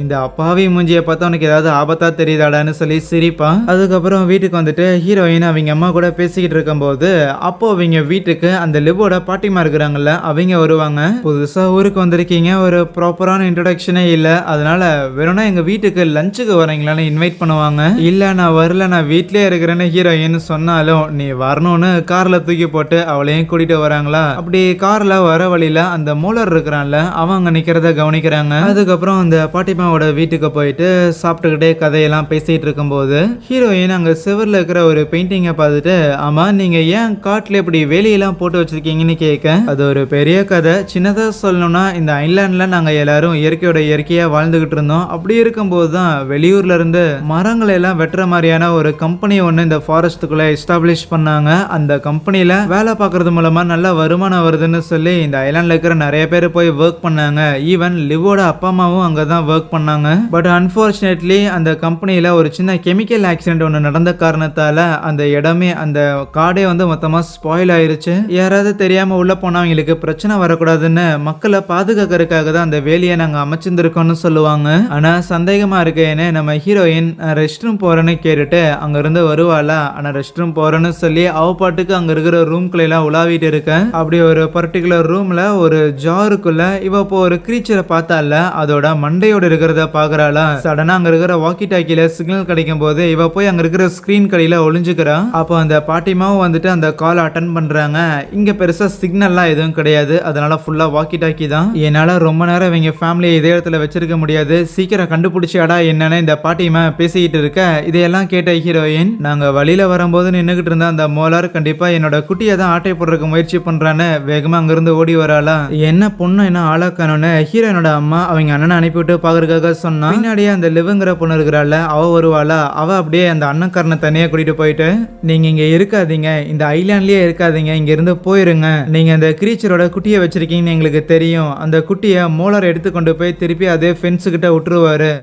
இந்த அப்பாவி மூஞ்சியை பார்த்தா உனக்கு ஏதாவது ஆபத்தா தெரியுதாடான்னு சொல்லி சிரிப்பா. அதுக்கப்புறம் வீட்டுக்கு வந்துட்டு ஹீரோயின் அவங்க அம்மா கூட பேசிக்கிட்டு இருக்கும் போது அப்போ அவங்க வீட்டுக்கு அந்த லிவோட பாட்டிமா இருக்கிறாங்கல்ல அவங்க வருவாங்க. புதுசா ஊருக்கு வந்திருக்கீங்க, ஒரு ப்ராப்பரான இன்ட்ரோடக்ஷனே இல்ல, அதனால வேணும்னா எங்க வீட்டுக்கு லஞ்சுக்கு வரீங்களான்னு இன்வைட் பண்ணுவாங்க. இல்ல நான் வரல, நான் வீட்லயே இருக்கிறேன்னு ஹீரோயின் சொன்னாலும் நீ வரணும்னு கார்ல தூக்கி போட்டு அவளையும் கூட்டிட்டு வராங்களா. அப்படி கார்ல வர வழியில அந்த மூலர் இருக்கிறான்ல அவன் அங்க நிக்கிறத கவனிக்கிறாங்க. அதுக்கப்புறம் அந்த பாட்டிமாவோட வீட்டுக்கு போயிட்டு சாப்பிட்டுக்கிட்டே கதையெல்லாம் பேசிட்டு இருக்கும்போது ஹீரோயின் அங்க சிவர்ல இருக்கிற ஒரு பெயிண்டிங்கை பார்த்துட்டு, ஆமா நீங்க ஏன் காட்டுல இப்படி வேலையெல்லாம் போட்டு வச்சிருக்கீங்கன்னு கேட்க, அது ஒரு பெரிய கதை, சின்னதா சொல்லணும்னா இந்த ஐலாண்ட்ல நாங்க எல்லாரும் இயற்கையோட இயற்கையா வாழ்ந்துகிட்டு இருந்தோம். அப்படி இருக்கும்போது தான் வெளியூர்ல இருந்து மரங்களை எல்லாம் வெட்டுற மாதிரியான ஒரு கம்பெனி ஒன்று இந்த ஃபாரஸ்ட்டுக்குள்ள எஸ்டாப்ளிஷ் பண்ணாங்க. அந்த கம்பெனியில் வேலை பார்க்கறது மூலமா நல்ல வருமானம் வருதுன்னு சொல்லி இந்த ஐலாண்டில் இருக்கிற நிறைய பேர் போய் ஒர்க் பண்ணாங்க. ஈவன் லிவோட அப்பா அம்மாவும் அங்கே தான் ஒர்க் பண்ணாங்க. பட் அன்ஃபார்ச்சுனேட்லி அந்த கம்பெனியில் ஒரு சின்ன கெமிக்கல் ஆக்சிடென்ட் ஒன்று நடந்த காரணத்தால அந்த இடமே அந்த காடே வந்து மொத்தமாக ஸ்பாயில் ஆயிருச்சு. யாராவது தெரியாமல் உள்ள போனால் அவங்களுக்கு பிரச்சனை வரக்கூடாதுன்னு மக்களை பாதுகாக்கிறதுக்காக தான் அந்த வேலையை நாங்கள் அமைச்சிருந்திருக்கோம்னு சொல்லுவாங்க. ஆனால் சந்தேகமாக இருக்கேன்னு நம்ம ஹீரோயின் ரெஸ்ட் ரூம் போகிறேன்னு கேட்டுட்டு அங்கேருந்து வருவாளா. ஆனால் ரெஸ்ட் ரூம் போகிறேன்னு சொல்லி அவ பாட்டுக்கு அங்கே இருக்கிற ரூம்குள்ள எல்லாம் உலாவிட்டு இருக்கேன். அப்படி ஒரு பர்டிகுலர் ரூமில் ஒரு ஜாருக்குள்ள இவ இப்போ ஒரு கிரீச்சரை பார்த்தால அதோட மண்டையோடு இருக்கிறத பார்க்குறாளா. சடனாக அங்கே இருக்கிற வாக்கி டாக்கியில் சிக்னல் கிடைக்கும் போது இவ போய் அங்கே இருக்கிற ஸ்க்ரீன் கடையில் ஒளிஞ்சுக்கிறா. அப்போ அந்த பாட்டிமாவும் வந்துட்டு அந்த கால் அட்டன் பண்ணுறாங்க. இங்கே பெருசாக சிக்னல்லாம் எதுவும் கிடையாது, அதனால ஃபுல்லாக வாக்கி டாக்கி தான். என்னால் ரொம்ப நேரம் இவங்க ஃபேமிலியை இதே இடத்துல வச்சிருக்க முடியாது, சீக்கிரம் கண்டுபிடிச்சாடா என்னன்னு இந்த பாட்டிமா பேசிக்கிட்டு இருக்க. இதையெல்லாம் கேட்ட ஹீரோயின் ஹீரோயின். நாங்க வழியில வரும்போது நின்னுகிட்டு இருந்த அந்த மோலார் கண்டிப்பா என்னோட குட்டியை தான் ஆட்டை போடுறதுக்கு முயற்சி பண்றான்னு வேகமா அங்கிருந்து ஓடி வராளா. என்ன பொண்ணு என்ன ஆளாக்கணும்னு ஹீரோயினோட அம்மா அவங்க அண்ணனை அனுப்பிவிட்டு பாக்குறதுக்காக சொன்னா, பின்னாடியே அந்த லிவ்ங்கிற பொண்ணு இருக்கிறாள் அவ வருவாளா. அவ அப்படியே அந்த அண்ணன்காரனை தனியா கூட்டிட்டு போயிட்டு, நீங்க இங்க இருக்காதீங்க, இந்த ஐலாண்ட்லயே இருக்காதீங்க, இங்க இருந்து போயிருங்க. நீங்க அந்த கிரீச்சரோட குட்டியை வச்சிருக்கீங்கன்னு எங்களுக்கு தெரியும். அந்த குட்டியை மோலார் எடுத்து கொண்டு போய் திருப்பி அதே ஃபென்ஸ் கிட்ட விட்டுருவாரு.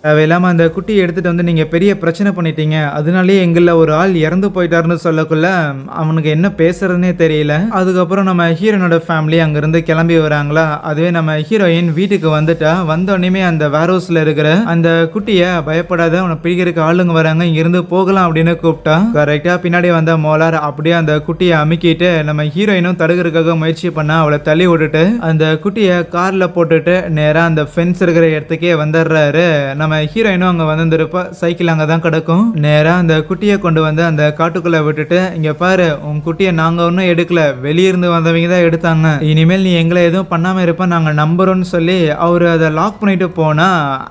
தேவையில்லாம அந்த குட்டியை எடுத்துட்டு வந்து நீங்க பெரிய பிரச்சனை பண்ணிட்டீங்க. அதனாலேயே எங்கள ஒரு ஆள் இறந்து போயிட்டாருன்னு சொல்லக்குள்ள அவனுக்கு என்ன பேசுறதுனே தெரியல. அதுக்கப்புறம் நம்ம ஹீரோனோட ஃபேமிலி அங்கிருந்து கிளம்பி வராங்களா. அதுவே நம்ம ஹீரோயின் வீட்டுக்கு வந்துட்டா. வந்தோடனே அந்த வேர்ஹவுஸ்ல இருக்கிற அந்த குட்டியை பயப்படாத, உன பிடிக்கிறதுக்கு ஆளுங்க வராங்க, இங்கிருந்து போகலாம் அப்படின்னு கூப்பிட்டா. கரெக்டா பின்னாடி வந்த மோலார் அப்படியே அந்த குட்டியை அமுக்கிட்டு நம்ம ஹீரோயினும் தடுக்கிறதுக்காக முயற்சி பண்ணா. அவளை தள்ளி விட்டுட்டு அந்த குட்டியை கார்ல போட்டுட்டு நேரா அந்த ஃபென்ஸ் இருக்கிற இடத்துக்கே வந்துடுறாரு. நம்ம ஹீரோயினும் அங்க வந்திருப்பா. சைக்கிள் அங்கதான் கிடக்கும். நேரா அந்த குட்டியை கொண்டு வந்து அந்த காட்டுக்குள்ள விட்டுட்டு, இங்க பாரு உன் குட்டியை நாங்க ஒன்னும் எடுக்கல, வெளியிருந்து வந்தவங்க தான் எடுத்தாங்க. இனிமேல் நீ எங்களை எதுவும் பண்ணாம இருப்ப நாங்க நம்புறோம்னு சொல்லி அவரு அதை லாக் பண்ணிட்டு போனா.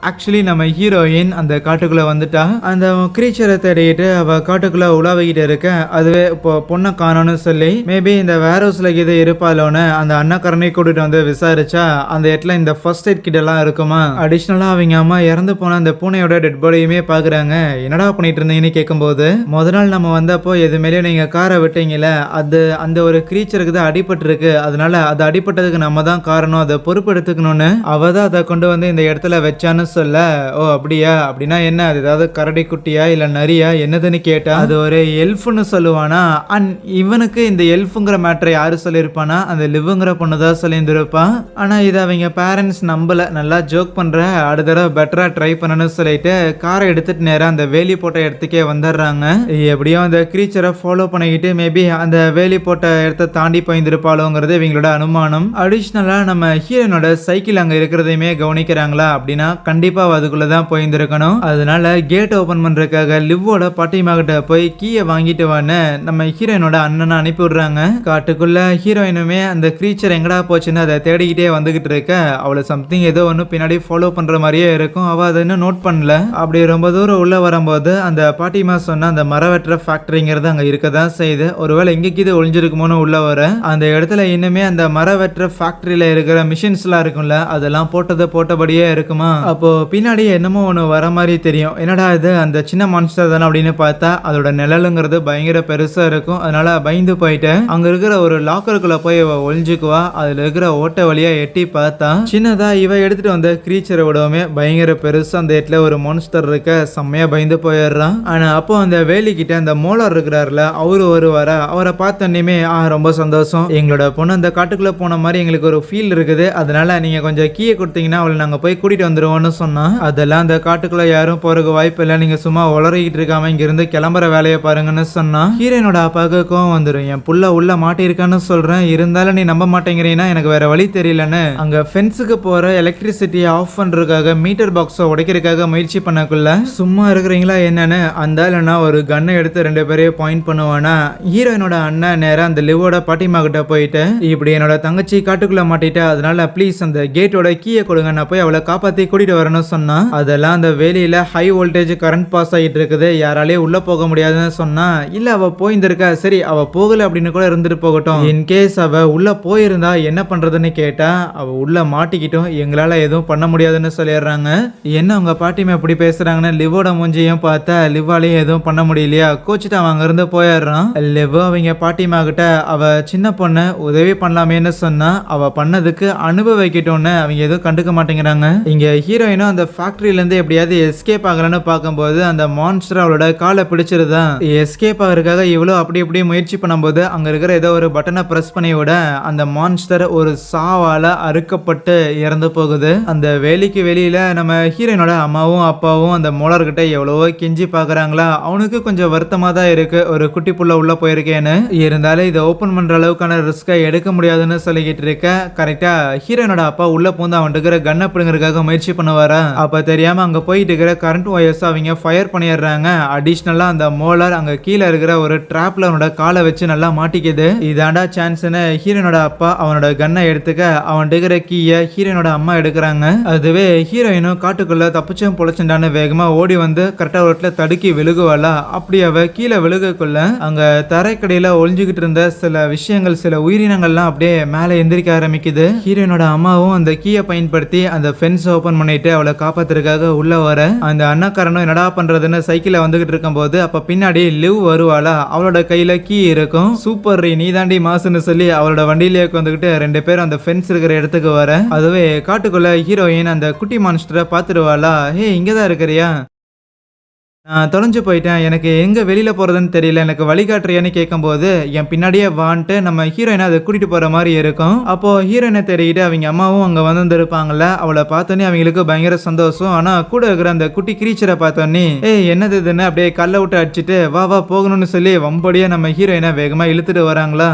ஆக்சுவலி நம்ம ஹீரோயின் அந்த காட்டுக்குள்ள வந்துட்டா. அந்த கிரீச்சரை தேடிட்டு அவ காட்டுக்குள்ள உலாவிக்கிட்டு இருக்க. அதுவே இப்போ பொண்ணை காணோன்னு சொல்லி மேபி இந்த வேர் ஹவுஸ்ல இது இருப்பாளோன்னு அந்த அண்ணாக்கரனை கூட்டிட்டு வந்து விசாரிச்சா அந்த இடத்துல இந்த ஃபர்ஸ்ட் எய்ட் கிட் எல்லாம் இருக்குமா. அடிஷ்னலா அவங்க அம்மா இறந்து போன அந்த பூனையோட டெட் பாடியுமே பாக்குறாங்க. என்னடா பண்ணிட்டு இருந்தீங்கன்னு கேட்கும்போது, முதல் நாள் நம்ம வந்தப்போ எது மேலேயும் நீங்க காரை விட்டீங்கல்ல, அது அந்த ஒரு கிரீச்சருக்கு தான் அடிபட்டு இருக்கு, அதனால அது அடிபட்டதுக்கு நம்ம தான் காரணம், அதை பொறுப்பு எடுத்துக்கணும்னு அவ தான் அதை கொண்டு வந்து இந்த இடத்துல வச்சான்னு சொல்ல. ஓ அப்படியா, அப்படின்னா என்ன, அது ஏதாவது கரடி குட்டியா இல்ல நரியா என்னதுன்னு கேட்டா, அது ஒரு எல்ஃப்னு சொல்லுவானா. அண்ட் இவனுக்கு இந்த எல்ஃபுங்கிற மேட்டரை யாரு சொல்லியிருப்பானா, அந்த லிவ்ங்கிற பொண்ணு தான் சொல்லியிருந்திருப்பான். ஆனா இதை அவங்க பேரண்ட்ஸ் நம்பல. நல்லா ஜோக் பண்ற, அடுத்த தடவை பெட்டரா ட்ரை பண்ணணும்னு சொல்லிட்டு காரை எடுத்துட்டு நேரா அந்த வேலி போட்ட இடத்துக்கே வந்துடுறாங்க. எப்படியும் அந்த கிரீச்சரை ஃபாலோ பண்ணிக்கிட்டு மேபி அந்த வேலி போட்ட இடத்த தாண்டி போயிருந்திருப்பாளோங்கிறது இவங்களோட அனுமானம். அடிஷ்னலா நம்ம ஹீரோனோட சைக்கிள் அங்க இருக்கிறதையுமே கவனிக்கிறாங்களா அப்படின்னா கண்டிப்பா அதுக்குள்ளதான் போயிருந்திருக்கணும். அதனால கேட் ஓபன் பண்றதுக்காக லிவ்வோட பாட்டிமாகிட்ட போய் கீயை வாங்கிட்டு வான்னு நம்ம ஹீரோயினோட அண்ணனை அனுப்பி விடுறாங்க. காட்டுக்குள்ள ஹீரோயினுமே அந்த கிரீச்சர் எங்கடா போச்சுன்னு அதை தேடிக்கிட்டே வந்துகிட்டு இருக்க. அவளை சம்திங் ஏதோ ஒன்று பின்னாடி ஃபாலோ பண்ற மாதிரியே இருக்கும். அவ அதை இன்னும் நோட் பண்ணல. அப்படி ரொம்ப தூரம் உள்ள வரும்போது அந்த பாட்டிமா சொன்ன அந்த மரவெற்ற ஃபேக்டரிங்கிறது அங்க இருக்கதான் செய்யுது. ஒருவேளை எங்கேக்கு இது ஒளிஞ்சிருக்குமோன்னு உள்ள வர அந்த இடத்துல இன்னுமே அந்த மரவெற்ற ஃபேக்டரியில இருக்கிற மிஷின்ஸ் எல்லாம் இருக்கும்ல, அதெல்லாம் போட்டபடியே இருக்குமா. அப்போ பின்னாடி என்னமோ ஒன்று வர மாதிரி தெரியும். என்னடா இது அந்த சின்ன மான்ஸ்டர் தானே அப்படின்னு பார்த்தா அதோட நிழலுங்கிறது பயங்கர பெருசா இருக்கும். அதனால பயந்து போயிட்டு அங்க இருக்கிற ஒரு லாக்கருக்குள்ள போய் ஒளிஞ்சுக்குவா. அதுல இருக்கிற ஓட்ட வழியா எட்டி பார்த்தா சின்னதா இவ எடுத்துட்டு வந்த கிரீச்சரை விடவுமே பயங்கர பெருசா அந்த இடத்துல ஒரு மான்ஸ்டர் இருக்க. செம்மையா பயந்து போயிடுறான். ஆனா அப்போ அந்த வேலிக்கிட்ட அந்த மோலார் இருக்கிறாருல, அவரு வருவாரா. அவரை பார்த்தோன்னே ரொம்ப சந்தோஷம், எங்களோட பொண்ணு அந்த காட்டுக்குள்ள போன மாதிரி எங்களுக்கு ஒரு ஃபீல் இருக்குது, அதனால நீங்க கொஞ்சம் கீயை கொடுத்தீங்கன்னா அவளை நாங்க போய் கூட்டிட்டு வந்துருவோம்னு சொன்னா. அதெல்லாம் அந்த காட்டுக்குள்ள யாரும் போறதுக்கு வாய்ப்பு இல்லை, நீங்க சும்மா உளறிக்கிட்டு இருக்காம இங்க இருந்து கிளம்புற வேலையை பாருங்கன்னு சொன்னா. ஹீரோனோட அப்பாவுக்கு கோவம் வந்துடும். என் புள்ள உள்ள மாட்டிருக்கான்னு சொல்றேன், இருந்தாலும் நீ நம்ப மாட்டேங்கிறீங்கன்னா எனக்கு வேற வழி தெரியலன்னு அங்க ஃபென்ஸுக்கு போற எலக்ட்ரிசிட்டியை ஆஃப் பண்றதுக்காக மீட்டர் பாக்ஸை உடைக்கிறதுக்காக முயற்சி பண்ணக்குள்ள சும்மா இருக்கிறீங்களா என்னன்னு அந்த ஒரு கன்னை எடுத்து ரெண்டு பேரையும் பாயிண்ட் பண்ணுவானா. ஹீரோயினோட அண்ணன் நேரா அந்த லிவோட பாட்டிமா கிட்ட போயிட்டு, இப்படி என்னோட தங்கச்சி காட்டுக்குள்ள மாட்டிட்டா, அதனால ப்ளீஸ் அந்த கேட்டோட கீயை கொடுங்க, நான் போய் அவளை காப்பாத்தி கூட்டிட்டு வரணும்னு சொன்னா. அதெல்லாம் அந்த வேலியில ஹை வோல்டேஜ் கரண்ட் பாஸ் ஆகிட்டு இருக்குது, யாராலையும் உள்ள போக முடியாதுன்னு சொன்னா. இல்ல அவ போயிருந்திருக்கா, சரி அவ போகல அப்படின்னு கூட இருந்துட்டு போகட்டும், இன்கேஸ் அவ உள்ள போயிருந்தா என்ன பண்றதுன்னு கேட்டா, அவ உள்ள மாட்டிக்கிட்டும் எங்களால எதுவும் பண்ண முடியாதுன்னு சொல்லிடுறாங்க. என்ன உங்க பாட்டிமா எப்படி பேசுறாங்கன்னு லிவோட மூஞ்சியும் பார்த்தா லிவாலையும் எதுவும் பண்ண முடியலையா. கோச்சிட்டு அவன் அங்க இருந்து போயிடுறான். லிவோ அவங்க பாட்டிமா கிட்ட அவ சின்ன பொண்ணு உதவி பண்ணலாமேன்னு சொன்னா, அவ பண்ணதுக்கு அனுபவிக்கட்டும்னு அவங்க எதுவும் கண்டுக்க மாட்டேங்கிறாங்க. இங்க ஹீரோயினும் அந்த ஃபேக்டரியில இருந்து எப்படியாவது எஸ்கேப் ஆகலன்னு பார்க்கும்போது அந்த மான்ஸ்டர் அவளோட காலை பிடிச்சிருதான். எஸ்கேப் ஆகிறதுக்காக இவ்வளவு அப்படி இப்படி முயற்சி பண்ணும்போது அங்க இருக்கிற ஏதோ ஒரு பட்டனை பிரஸ் பண்ணி விட அந்த மான்ஸ்டர் ஒரு சாவால அறுக்கப்பட்டு இறந்து போகுது. அந்த வேலிக்கு வெளியில நம்ம ஹீரோயினோட அம்மாவும் அப்பாவும் அந்த மோலார்கிட்ட எவ்வளவோ கெஞ்சி பாக்குறாங்களா. அவனுக்கு கொஞ்சம் வருத்தமா தான் இருக்கு, ஒரு குட்டி புள்ள உள்ள போயிருக்கேன்னு. இருந்தாலும் இதை ஓபன் பண்ற அளவுக்கான ரிஸ்கை எடுக்க முடியாதுன்னு சொல்லிக்கிட்டு இருக்க. கரெக்டா ஹீரோயினோட அப்பா உள்ள பூந்து அவன் இருக்கிற கன்னை பிடுங்கிறதுக்காக முயற்சி பண்ணுவாரா. அப்ப தெரியாம அங்க போயிட்டு இருக்கிற கரண்ட் ஒயர்ஸ் அவங்க ஃபயர் பண்ணிடுறாங்க. அடிஷ்னலா அந்த மோலார் அங்க கீழே இருக்கிற ஒரு டிராப்ல அவனோட காலை வச்சு நல்லா மாட்டிக்குது. இதாண்டா சான்ஸ்னு ஹீரோயினோட அப்பா அவனோட கன்னை எடுத்துக்க அவன் இருக்கிற கீயை ஹீரோயினோட அம்மா எடுக்கிறாங்க. அதுவே ஹீரோயினும் காட்டுக்குள்ள தப்பிச்சும் பொழைச்சண்டான்னு வேகமா ஓடி வந்து கரெக்டா ரோட்ல தடுக்கி விழுகுவாளா. அப்படி அவ கீழே விழுகக்குள்ள அங்க தரைக்கடையில ஒளிஞ்சுகிட்டு இருந்த சில விஷயங்கள், சில உயிரினங்கள்லாம் அப்படியே மேல எந்திரிக்க ஆரம்பிக்குது. ஹீரோயினோட அம்மாவும் அந்த கீயை பயன்படுத்தி அந்த ஃபென்ஸ் ஓபன் பண்ணிட்டு அவளை காப்பாத்துறதுக்காக உள்ள வர அந்த அண்ணாக்காரனும் என்னடா பண்றதுன்னு சைக்கிள்ல வந்துகிட்டு இருக்கும் போது அப்ப பின்னாடி லிவ் வருவாளா. அவளோட கையில கீ இருக்கும். சூப்பர் நீ தாண்டி மாசுன்னு சொல்லி அவளோட வண்டியிலேயே வந்துகிட்டு ரெண்டு பேரும் அந்த ஃபென்ஸ் இருக்கிற இடத்துக்கு வர அதுவே காட்டுக்குள்ள ஹீரோயின் அந்த குட்டி மான்ஸ்டரை பாத்துருவாளா. ஹே இங்கதான் இருக்கிறியா, நான் தொலைஞ்சு போயிட்டேன், எனக்கு எங்கே வெளியில் போகிறதுன்னு தெரியல, எனக்கு வழிகாட்டுறியான்னு கேட்கும்போது என் பின்னாடியே வான்ட்டு நம்ம ஹீரோயினை அதை கூட்டிகிட்டு போகிற மாதிரி இருக்கும். அப்போது ஹீரோயினை தெரியிட்டு அவங்க அம்மாவும் அங்கே வந்துருப்பாங்கல்ல. அவளை பார்த்தோன்னே அவங்களுக்கு பயங்கர சந்தோஷம். ஆனால் கூட இருக்கிற அந்த குட்டி கிரீச்சரை பார்த்தோன்னே என்னது இதுன்னு அப்படியே கல்லை விட்டு அடிச்சுட்டு வா வா போகணும்னு சொல்லி வம்படியாக நம்ம ஹீரோயினை வேகமாக இழுத்துட்டு வராங்களா.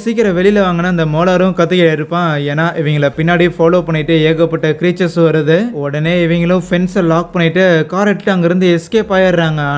சீக்கிரம் வெளியில் வாங்கினா அந்த மோலாரும் கத்துக்கிட்டு இருப்பான். ஏன்னா இவங்களை பின்னாடி ஃபாலோ பண்ணிட்டு ஏகப்பட்ட கிரீச்சர்ஸ் வருது. உடனே இவங்களும் ஃபென்ஸை லாக் பண்ணிட்டு கார் எடுத்து அங்கிருந்து எஸ்கேப் ஆயிடுறாங்க.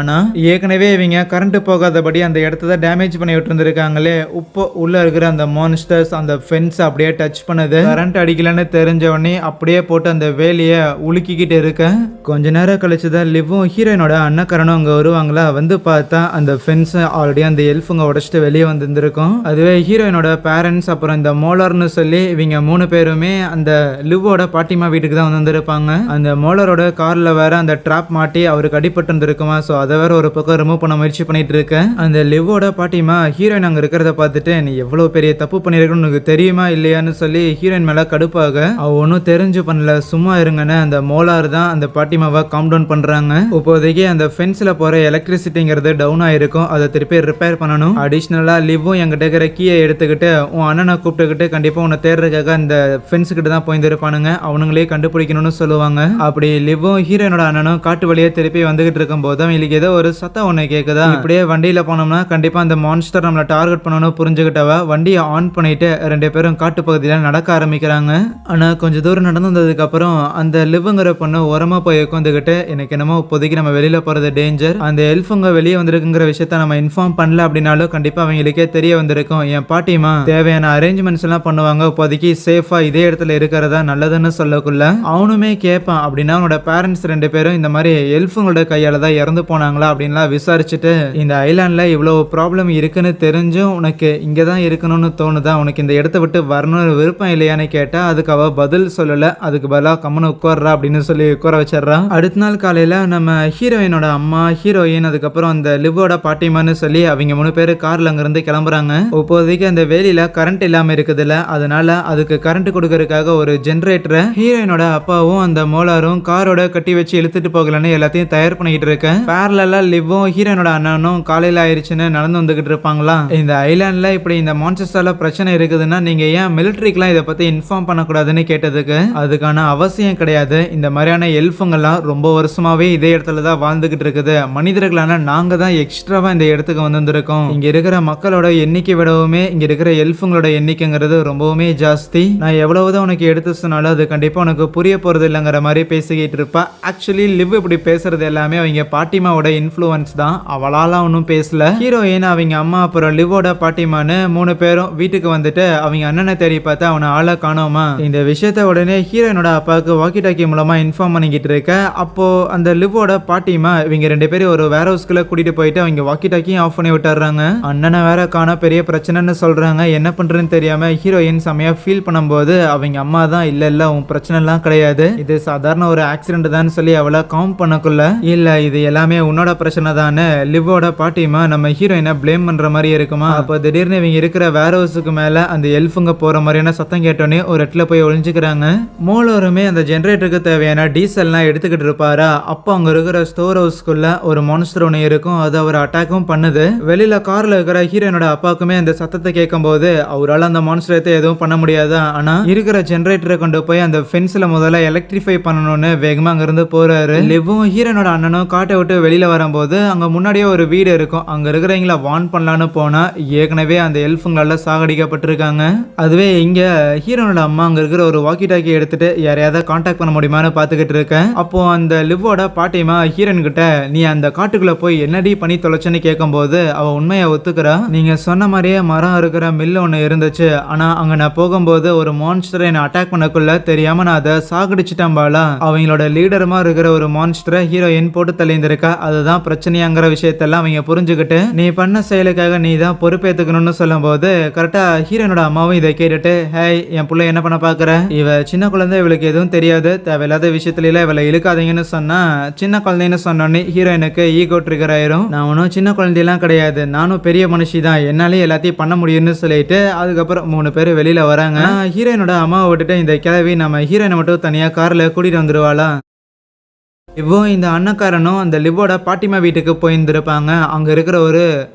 ஆனா ஏற்கனவே இவங்க கரண்ட் போகாதபடி அந்த இடத்த டேமேஜ் பண்ணி விட்டு இருந்திருக்காங்களே. இப்போ உள்ள இருக்கிற அந்த மான்ஸ்டர்ஸ் அந்த ஃபென்ஸ் அப்படியே டச் பண்ணுது. கரண்ட் அடிக்கலன்னு தெரிஞ்ச உடனே அப்படியே போட்டு அந்த வேலையை உலுக்கிக்கிட்டு இருக்க. கொஞ்ச நேரம் கழிச்சுதான் லிவும் ஹீரோயினோட அண்ணக்காரனும் அங்க வருவாங்களா. வந்து பார்த்தா அந்த ஃபென்ஸ் ஆல்ரெடி அந்த எல்ஃபுங்க உடைச்சிட்டு வெளியே வந்துருக்கும். அதுவே ஹீரோயினோட பேரண்ட்ஸ் அப்புறம் இந்த மோலார்னு சொல்லி இவங்க 3 பேருமே அந்த லிவோட பாட்டிமா வீட்டுக்கு தான் வந்திருப்பாங்க. அந்த மோலாரோட கார்ல வேற அந்த ட்ராப் மாட்டி அவருக்கு அடிபட்டு இருந்திருக்கும். சோ அதை வேற ஒரு பக்கம் ரிமூவ் பண்ண முயற்சி பண்ணிட்டு இருக்கேன். அந்த லிவோட பாட்டிமா ஹீரோயின் அங்க இருக்கிறத பார்த்துட்டு நீ எவ்வளவு பெரிய தப்பு பண்ணிருக்கணும் உனக்கு தெரியுமா இல்லையான்னு சொல்லி ஹீரோயின் மேல கடுப்பாக அவ ஒன்னும் தெரிஞ்சு பண்ணல சும்மா இருங்கன்னு அந்த மோலார் தான் அந்த பாட்டிமாவை காம் டவுன் பண்றாங்க. இப்போதைக்கு அந்த ஃபென்ஸ்ல போற எலக்ட்ரிசிட்டிங்கிறது டவுன் ஆயிருக்கும். அதை திருப்பி ரிப்பேர் பண்ணணும். அடிஷனலா லிவும் எங்கிட்ட இருக்கிற கீயை எடுத்துக்கிட்டு உன் அண்ணனை கூப்பிட்டுக்கிட்டு கண்டிப்பா உன்னை தேடுறதுக்காக அந்த ஃபென்ஸ் கிட்ட தான் போயிருப்பானுங்க. அவனுங்களே கண்டுபிடிக்கணும்னு சொல்லுவாங்க. அப்படி லிவும் ஹீரோயினோட அண்ணனும் காட்டு வழியே திருப்பி வந்துகிட்டு இருக்கும் போது இவங்களுக்கு ஏதோ ஒரு சத்தம் ஒண்ணு கேக்குதா. இப்படியே வண்டியில போனோம்னா கண்டிப்பா அந்த மான்ஸ்டர் நம்மள டார்கெட் பண்ணணும் புரிஞ்சுக்கிட்டவ வண்டியை ஆன் பண்ணிட்டு ரெண்டு பேரும் காட்டு பகுதியில நடக்க ஆரம்பிக்கிறாங்க. ஆனா கொஞ்ச தூரம் நடந்து வந்ததுக்கு அப்புறம் அந்த லிவுங்கிற பொண்ணு ஓரமா போய் உட்காந்துக்கிட்டு எனக்கு என்னமோ இப்போதைக்கு நம்ம வெளியில போறது டேஞ்சர், அந்த எல்ஃபுங்க வெளியே வந்திருக்குங்கிற விஷயத்த நம்ம இன்ஃபார்ம் பண்ணல அப்படின்னாலும் கண்டிப்பா அவங்களுக்கே தெரிய வந்திருக்கும். என் பாட்டிமா தேவையான அரேஞ்ச்மெண்ட்ஸ் எல்லாம் பண்ணுவாங்க, இப்போதைக்கு சேஃபா இதே இடத்துல இருக்கிறதா நல்லதுன்னு சொல்லக்குள்ள அவனுமே கேட்பான். அப்படின்னா அவனோட பேரண்ட்ஸ் ரெண்டு பேரும் இந்த மாதிரி எல்ஃபுங்களோட கையால தான் இறந்து போனாங்களா அப்படின்லாம் விசாரிச்சுட்டு இந்த ஐலாண்ட்ல இவ்வளவு ப்ராப்ளம் இருக்குன்னு தெரிஞ்சும் உனக்கு இங்க தான் இருக்கணும்னு தோணுதா, உனக்கு இந்த இடத்த விட்டு வரணும்னு விருப்பம் இல்லையான்னு கேட்டா அதுக்கு அவ பதில் சொல்லல. அதுக்கு பதிலா கம்மனு உட்கார்றா அப்படின்னு சொல்லி உட்கார வச்சிடறான். அடுத்த நாள் காலையில நம்ம ஹீரோயினோட அம்மா ஹீரோயின் அதுக்கப்புறம் அந்த லிவோட பாட்டிமான்னு சொல்லி அவங்க 3 பேரு கார்ல அங்க இருந்து கிளம்புறாங்க. இப்போதைக்கு அந்த வேலியில கரண்ட் இல்லாம இருக்குதுல்ல, அதனால அதுக்கு கரண்ட் கொடுக்கறதுக்காக ஒரு ஜெனரேட்டரை ஹீரோயினோட அப்பாவும் அந்த மோலாரும் காரோட கட்டி வச்சு இழுத்துட்டு போகலன்னு எல்லாத்தையும் தயார் பண்ணிட்டு இருக்கேன். பேரலா லிவும் ஹீரோயினோட அண்ணனும் காலையில ஆயிடுச்சுன்னு நடந்து வந்துகிட்டு இருப்பாங்களா. இந்த ஐலாண்ட்ல இப்படி இந்த மான்ஸ்டர்ஸால பிரச்சனை இருக்குதுன்னா நீங்க ஏன் மிலிட்டரிக்கெல்லாம் இதை பத்தி இன்ஃபார்ம் பண்ணக்கூடாதுன்னு கேட்டதுக்கு அதுக்கான அவசியம் கிடையாது, இந்த மாதிரியான எல்ஃபுங்கெல்லாம் ரொம்ப வருஷமாவே இதே இடத்துல தான் வாழ்ந்துகிட்டு இருக்குது, மனிதர்களான நாங்க தான் எக்ஸ்ட்ராவா இந்த இடத்துக்கு வந்திருக்கோம், இங்க இருக்கிற மக்களோட எண்ணிக்கை விடவுமே இங்க இருக்கிற எல்ஃபுங்களோட எண்ணிக்கைங்கிறது ரொம்பவுமே ஜாஸ்தி, நான் எவ்வளவுதான் உனக்கு எடுத்து சொன்னாலும் அது கண்டிப்பா உனக்கு புரிய போறது இல்லைங்கிற மாதிரி பேசிக்கிட்டு இருப்பா. ஆக்சுவலி லிவ் இப்படி பேசுறது எல்லாமே அவங்க பாட்டிமாவோட இன்ஃப்ளூயன்ஸ் தான், அவளால ஒன்றும் பேசல. ஹீரோயின் அவங்க அம்மா அப்புறம் லிவோட பாட்டிமான்னு 3 பேரும் வீட்டுக்கு வந்துட்டு அவங்க அண்ணனை தேடி பார்த்து அவனை ஆளை காணோமா. இந்த விஷயத்த உடனே ஹீரோயினோட அப்பாவுக்கு வாக்கி டாக்கி மூலமா இன்ஃபார்ம் பண்ணிக்கிட்டு இருக்க. அப்போ அந்த லிவோட பாட்டிமா இவங்க 2 பேரும் ஒரு வேர் ஹவுஸ்க்குள்ள கூட்டிட்டு போயிட்டு அவங்க வாக்கி டாக்கியும் ஆஃப் பண்ணி விட்டுறாங்க. அண்ணனை வேற காண பெரிய பிரச்சனைன்னு சொல்றாங்க. என்ன பண்றதுன்னு தெரியாம ஹீரோயின் செமையா ஃபீல் பண்ணும்போது அவங்க அம்மா தான் இல்ல உன் பிரச்சனை எல்லாம் கிடையாது, இது சாதாரண ஒரு ஆக்சிடென்ட் தான் சொல்லி அவளை காம் பண்ணக்குள்ள இல்ல இது எல்லாமே உன்னோட பிரச்சனை தானே லிவோட பாட்டிமா நம்ம ஹீரோயினை பிளேம் பண்ற மாதிரி இருக்குமா. அப்போ திடீர்னு இவங்க இருக்கிற வேர் ஹவுஸுக்கு மேல அந்த எல்ஃபுங்க போற மாதிரியான சத்தம் கேட்டோன்னே ஒரு இடத்துல போய் ஒளிஞ்சுக்கிறாங்க. மோலோருமே அந்த ஜெனரேட்டருக்கு தேவையான டீசல்லாம் எடுத்துக்கிட்டு இருப்பாரா. அப்போ அங்க இருக்கிற ஸ்டோர் ஹவுஸ்க்குள்ள ஒரு மான்ஸ்டர் ஒன்று இருக்கும், அது அவர் அட்டாக்கும் பண்ணுது. வெளியில கார்ல இருக்கிற ஹீரோயினோட அப்பாவுக்குமே அந்த சத்தத்தை கேட்கும் போது அவரால் அந்த மான்ஸ்டரத்தை எதுவும் பண்ண முடியாதா. ஆனா இருக்கிற ஜெனரேட்டரை கொண்டு போய் அந்த ஃபென்ஸ்ல முதல்ல எலக்ட்ரிஃபை பண்ணணும்னு வேகமா அங்க இருந்து போறாரு. லிவும் ஹீரோனோட அண்ணனும் காட்டு காட்டை விட்டு வெளியில வரும்போது அங்க முன்னாடியே ஒரு வீடு இருக்கும். அங்க இருக்கிறவங்கள வார்ன் பண்ணலான்னு போனா ஏற்கனவே அந்த எல்ஃபுங்களால சாகடிக்கப்பட்டிருக்காங்க. அதுவே இங்க ஹீரோனோட அம்மா அங்க இருக்கிற ஒரு வாக்கி டாக்கி எடுத்துட்டு யாரையாவது கான்டாக்ட் பண்ண முடியுமான்னு பாத்துக்கிட்டு இருக்கேன். அப்போ அந்த லிவ்வோட பாட்டிமா ஹீரோன் கிட்ட நீ அந்த காட்டுக்குள்ள போய் என்னடி பண்ணி தொலைச்சன்னு கேட்கும்போது அவ உண்மையை ஒத்துக்கிறா. நீங்க சொன்ன மாதிரியே மரம் இருக்கிற மில் ஒன்று இருந்துச்சு. ஆனா அங்க நான் போகும்போது ஒரு மான்ஸ்டரை என்ன அட்டாக் பண்ணக்குள்ள தெரியாம நான் அதை சாகடிச்சிட்டேன் பாலா. அவங்களோட லீடருமா இருக்கிற ஒரு மான்ஸ்டரை ஹீரோயின் போட்டு தள்ளிந்திருக்கா. அதுதான் பிரச்சனையாங்கிற விஷயத்தெல்லாம் அவங்க புரிஞ்சுக்கிட்டு நீ பண்ண செயலுக்காக நீ தான் பொறுப்பேற்றுக்கணும்னு சொல்லும் போது கரெக்டா ஹீரோனோட அம்மாவும் இதை கேட்டுட்டு ஹேய் என் பிள்ளை என்ன பண்ண பாக்குற, இவ சின்ன குழந்தை, இவளுக்கு எதுவும் தெரியாது, தேவையில்லாத விஷயத்துல இவளை இழுக்காதீங்கன்னு சொன்னா சின்ன குழந்தைன்னு சொன்னோன்னே ஹீரோயினுக்கு ஈகோ ட்ரிகர் ஆயிரும். நான் ஒன்றும் சின்ன குழந்தையெல்லாம் கிடையாது, நானும் பெரிய மனுஷி தான், என்னாலே எல்லாத்தையும் பண்ண முடியும்னு சொல்லிட்டு அதுக்கப்புறம் 3 பேர் வெளியில வராங்க. ஹீரோயினோட அம்மாவை விட்டுட்டு இந்த கிழவி நம்ம ஹீரோயினை மட்டும் தனியா கார்ல கூட்டிட்டு வந்துருவாளா. இப்போ இந்த அண்ணக்காரனும் அந்த லிவ்வோட பாட்டிமா வீட்டுக்கு போயிருந்திருப்பாங்க. அங்க இருக்கிற ஒரு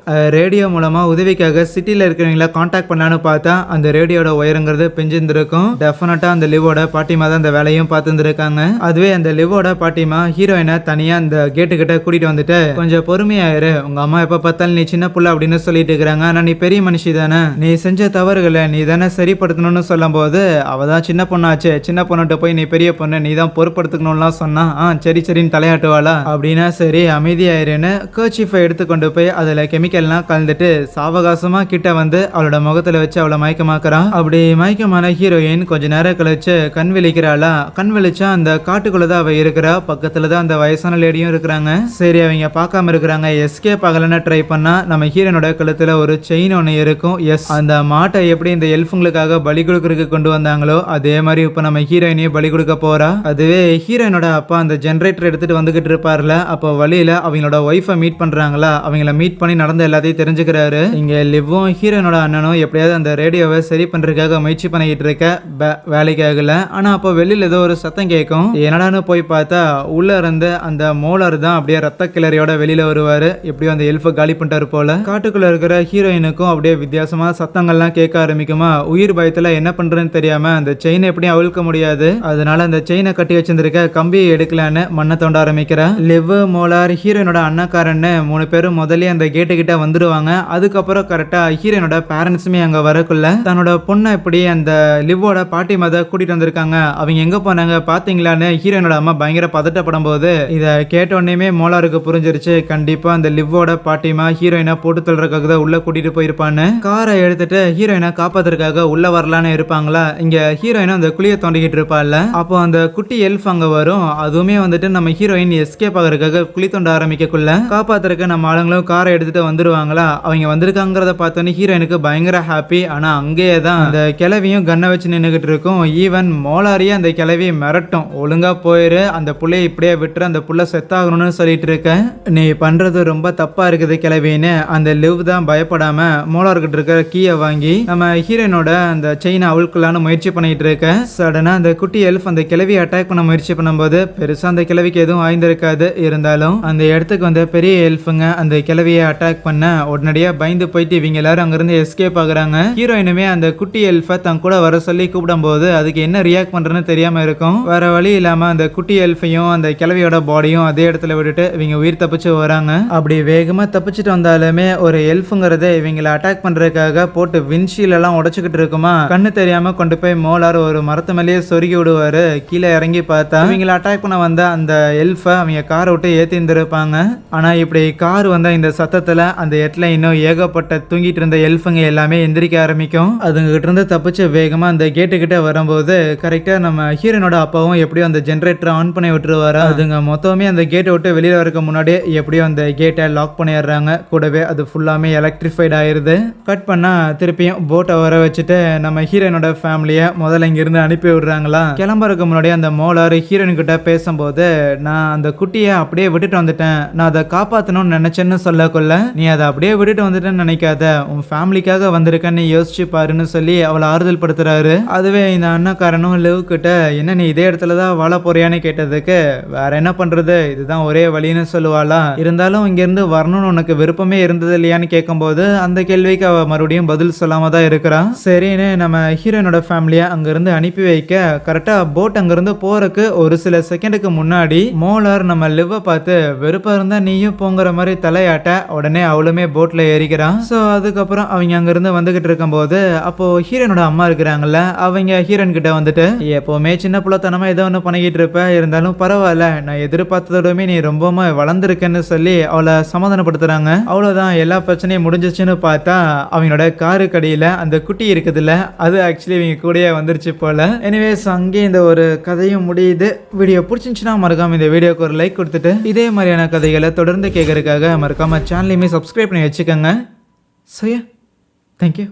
ரேடியோ மூலமா உதவிக்காக சிட்டில இருக்கிறவங்கள கான்டாக்ட் பண்ணலான்னு பார்த்தா அந்த ரேடியோட ஒயருங்கிறது பிஞ்சிருந்திருக்கும். டெஃபினட்டா அந்த லிவ்வோட பாட்டிமா தான் அந்த வேலையும் பார்த்துருக்காங்க. அதுவே அந்த லிவ்வோட பாட்டிமா ஹீரோயினை தனியா அந்த கேட்டு கிட்ட கூட்டிட்டு வந்துட்டு கொஞ்சம் பொறுமையாயிரு, உங்க அம்மா எப்ப பார்த்தாலும் நீ சின்ன புள்ள அப்படின்னு சொல்லிட்டு இருக்கிறாங்க, ஆனா நீ பெரிய மனுஷி தானே, நீ செஞ்ச தவறுகளை நீ தானே சரிப்படுத்தணும்னு சொல்லும் போது அவதான் சின்ன பொண்ணாச்சு, சின்ன பொண்ணுகிட்ட போய் நீ பெரிய பொண்ணு நீ தான் பொறுப்படுத்திக்கணும்லாம் சொன்னா சரி சரின்னு தலையாட்டுவாளா. அப்படின்னா சரி அமைதியாயிருன்னு கர்ச்சீஃபை எடுத்துக்கொண்டு போய் அதுல கெமிக்கல்லாம் கலந்துட்டு சாவகாசமா கிட்ட வந்து அவளோட முகத்துல வச்சு அவளை மயக்கமாக்குறான். அப்படி மயக்கமான ஹீரோயின் கொஞ்ச நேரம் கழிச்சு கண் விழிக்கிறாளா. கண் விழிச்சா அந்த காட்டுக்குள்ளதான் அவ இருக்கிறா. பக்கத்துலதான் அந்த வயசான லேடியும் இருக்கிறாங்க. சரி அவங்க பார்க்காம இருக்கிறாங்க. எஸ்கேப் ஆகலன்னு ட்ரை பண்ணா நம்ம ஹீரோனோட கழுத்துல ஒரு செயின் ஒன்று இருக்கும். எஸ், அந்த மாட்டை எப்படி இந்த எல்ஃபுங்களுக்காக பலி கொடுக்கறதுக்கு கொண்டு வந்தாங்களோ அதே மாதிரி இப்ப நம்ம ஹீரோயினையும் பலி கொடுக்க போறா. அதுவே ஹீரோயினோட அப்பா அந்த ஜென்ரேட்டர் எடுத்துட்டு வந்துகிட்டு இருப்பார்ல, அப்போ வழியில அவங்களோட ஒய்ஃபை மீட் பண்றாங்களா. அவங்கள மீட் பண்ணி நடந்த எல்லாத்தையும் தெரிஞ்சுக்கிறாரு. இங்க லிவ்வும் ஹீரோனோட அண்ணனும் எப்படியாவது அந்த ரேடியோவை சரி பண்றதுக்காக முயற்சி பண்ணிக்கிட்டு இருக்க வேலைக்காகல. ஆனா அப்போ வெளியில ஏதோ ஒரு சத்தம் கேட்கும். என்னடான்னு போய் பார்த்தா உள்ள இருந்து அந்த மோலர் தான் அப்படியே ரத்த கிளறியோட வெளியில வருவாரு. எப்படியோ அந்த எல்ஃபை காலி பண்ணிட்டாரு போல. காட்டுக்குள்ள இருக்கிற ஹீரோயினுக்கும் அப்படியே வித்தியாசமா சத்தங்கள்லாம் கேட்க ஆரம்பிக்குமா. உயிர் பயத்துல என்ன பண்றதுன்னு தெரியாம அந்த செயினை எப்படியும் அவிழ்க்க முடியாது. அதனால அந்த செயினை கட்டி வச்சிருந்திருக்க கம்பியை எடுக்கலான்னு மண்ணை தோண்ட ஆரம்பிக்கிறா. லிவ், மோலார், ஹீரோயினோட அண்ணக்காரன்னு 3 பேரும் முதல்ல அந்த கேட்டு கிட்ட வந்துருவாங்க. அதுக்கப்புறம் கரெக்டா ஹீரோயினோட பேரண்ட்ஸுமே அங்க வரக்குள்ள தன்னோட பொண்ணை இப்படி அந்த லிவ்வோட பாட்டி மத கூட்டிட்டு வந்திருக்காங்க, அவங்க எங்க போனாங்க பாத்தீங்களான்னு ஹீரோயினோட அம்மா பயங்கர பதட்டப்படும் போது இதை கேட்ட உடனே மோலாருக்கு புரிஞ்சிருச்சு கண்டிப்பா அந்த லிவ்வோட பாட்டிமா ஹீரோயினை போட்டு தள்ளுறதுக்காக தான் உள்ள கூட்டிட்டு போயிருப்பான்னு. காரை எடுத்துட்டு ஹீரோயினை காப்பாத்துறதுக்காக உள்ள வரலான்னு இருப்பாங்களா. இங்க ஹீரோயினும் அந்த குழியை தோண்டிக்கிட்டு இருப்பாள்ல. அப்போ அந்த குட்டி எல்ஃப் அங்க வரும். அதுவுமே வந்துட்டு நம்ம ஹீரோயின் எஸ்கேப் ஆகிறதுக்காக குழி தோண்ட ஆரம்பிக்கக்குள்ள காப்பாத்துறதுக்கு நம்ம ஆளுங்களும் காரை எடுத்துட்டு வந்துருவாங்களா. அவங்க வந்திருக்காங்கிறத பார்த்தோன்னே ஹீரோயினுக்கு பயங்கர ஹாப்பி. ஆனா அங்கேயே தான் அந்த கிளவியும் கண்ணை வச்சு நின்றுகிட்டு இருக்கும். ஈவன் மோலாரியே அந்த கிளவி மிரட்டும், ஒழுங்கா போயிரு, அந்த புள்ளைய இப்படியே விட்டுரு, அந்த புள்ள செத்தாகணும்னு சொல்லிட்டு இருக்க, நீ பண்றது ரொம்ப தப்பா இருக்குது கிளவின்னு அந்த லிவ் தான் பயப்படாம மோலார்கிட்ட இருக்கிற கீயை வாங்கி நம்ம ஹீரோயினோட அந்த செயினை அவுழ்க்கலான்னு முயற்சி பண்ணிட்டு இருக்க. சடனா அந்த குட்டி எல்ஃப் அந்த கிளவி அட்டாக் பண்ண முயற்சி பண்ணும்போது பெருசா அந்த கிளவிக்கு எதுவும் ஆய்ந்திருக்காது. இருந்தாலும் அந்த இடத்துக்கு வந்த பெரிய எல்ஃபுங்க அந்த கிளவியை அட்டாக் பண்ண உடனடியா பயந்து போயிட்டு இவங்க எல்லாரும் அங்கிருந்து எஸ்கேப் ஆகுறாங்க. ஹீரோயினுமே அந்த குட்டி எல்ஃபை தன் கூட வர சொல்லி கூப்பிடும் போது அதுக்கு என்ன ரியாக்ட் பண்றதுன்னு தெரியாம இருக்கும். வேற வழி இல்லாம அந்த குட்டி எல்ஃபையும் அந்த கிளவியோட பாடியும் அதே இடத்துல விட்டுட்டு இவங்க உயிர் தப்பிச்சு வராங்க. அப்படி வேகமா தப்பிச்சுட்டு வந்தாலுமே ஒரு எல்ஃபுங்கிறத இவங்களை அட்டாக் பண்றதுக்காக போட்டு விண்ஷீல் எல்லாம் உடைச்சுக்கிட்டு இருக்குமா. கண்ணு தெரியாம கொண்டு போய் மோலார் ஒரு மரத்து மேலேயே சொருகி விடுவாரு. கீழே இறங்கி பார்த்தா இவங்களை அட்டாக் பண்ண வந்த அந்த எல்ஃபை அவங்க காரை விட்டு ஏத்திருந்திருப்பாங்க. ஆனா இப்படி கார் வந்த இந்த சத்தத்துல அந்த இடத்துல இன்னும் ஏகப்பட்ட தூங்கிட்டு இருந்த எல்ஃபுங்க எல்லாமே எந்திரிக்க ஆரம்பிக்கும். அதுங்க கிட்ட இருந்து தப்பிச்சு வேகமா அந்த கேட்டு கிட்ட வரும்போது கரெக்டா நம்ம ஹீரோனோட அப்பாவும் எப்படியும் அந்த ஜென்ரேட்டரை ஆன் பண்ணி விட்டுருவாரு. அதுங்க மொத்தமே அந்த கேட்டை விட்டு வெளியில வரக்கு முன்னாடியே எப்படியும் அந்த கேட்டை லாக் பண்ணிடுறாங்க. கூடவே அது ஃபுல்லாமே எலக்ட்ரிஃபைட் ஆயிருது. கட் பண்ணா திருப்பியும் போட்டை வர வச்சுட்டு நம்ம ஹீரோனோட ஃபேமிலிய முதல்ல இங்கிருந்து அனுப்பி விடுறாங்களா. கிளம்புறதுக்கு முன்னாடி அந்த மோலார் ஹீரோயின் கிட்ட பேசும்போது நான் அந்த குட்டியை அப்படியே விட்டுட்டு வந்துட்டேன், நான் அதை காப்பாற்றணும்னு நினைச்சேன்னு சொல்லக்குள்ள நீ அதை அப்படியே விட்டுட்டு வந்துட்டேன்னு நினைக்காத, உன் ஃபேமிலிக்காக வந்திருக்கன்னு யோசிச்சு பாருன்னு சொல்லி அவளை ஆறுதல் படுத்துறாரு. அதுவே இந்த அண்ணக்காரனும் லிவ் கிட்ட என்ன நீ இதே இடத்துல தான் வாழ போறியான்னு கேட்டதுக்கு வேற என்ன பண்றது இதுதான் ஒரே வழின்னு சொல்லுவாளா. இருந்தாலும் இங்கிருந்து வரணும்னு உனக்கு விருப்பமே இருந்தது இல்லையான்னு கேட்கும்போது அந்த கேள்விக்கு அவ மறுபடியும் பதில் சொல்லாம தான் இருக்கிறான். சரின்னு நம்ம ஹீரோனோட ஃபேமிலியை அங்கிருந்து அனுப்பி வைக்க கரெக்டா போட் அங்கிருந்து போறதுக்கு ஒரு சில செகண்டுக்கு முன்னாடி முன்னாடி மோலர் நம்ம லிவ்வ பார்த்து வெறுப்பா இருந்தா நீயும் போங்கிற மாதிரி தலையாட்ட உடனே அவளுமே போட்ல ஏறிக்கிறான். ஸோ அதுக்கப்புறம் அவங்க அங்கிருந்து வந்துகிட்டு இருக்கும்போது அப்போ ஹீரோனோட அம்மா இருக்கிறாங்கல்ல, அவங்க ஹீரோன் கிட்ட வந்துட்டு எப்பவுமே சின்ன புள்ளத்தனமா ஏதோ ஒன்று பண்ணிக்கிட்டு இருப்ப, இருந்தாலும் பரவாயில்ல, நான் எதிர்பார்த்ததோடமே நீ ரொம்பவுமே வளர்ந்துருக்கேன்னு சொல்லி அவளை சமாதானப்படுத்துறாங்க. அவ்வளோதான், எல்லா பிரச்சனையும் முடிஞ்சிச்சுன்னு பார்த்தா அவங்களோட காரு கடியில் அந்த குட்டி இருக்குதுல்ல, அது ஆக்சுவலி இவங்க கூடயே வந்துருச்சு போல. எனிவேஸ் அங்கே இந்த ஒரு கதையும் முடியுது. வீடியோ பிடிச்சிருந்துச்சுன்னா மறக்காம இந்த வீடியோக்கு ஒரு லைக் கொடுத்துட்டு இதே மாதிரியான கதைகளை தொடர்ந்து கேட்கறதுக்காக மறக்காம சேனலையுமே சப்ஸ்கிரைப் பண்ணி வச்சுக்கோங்க. So yeah, thank you.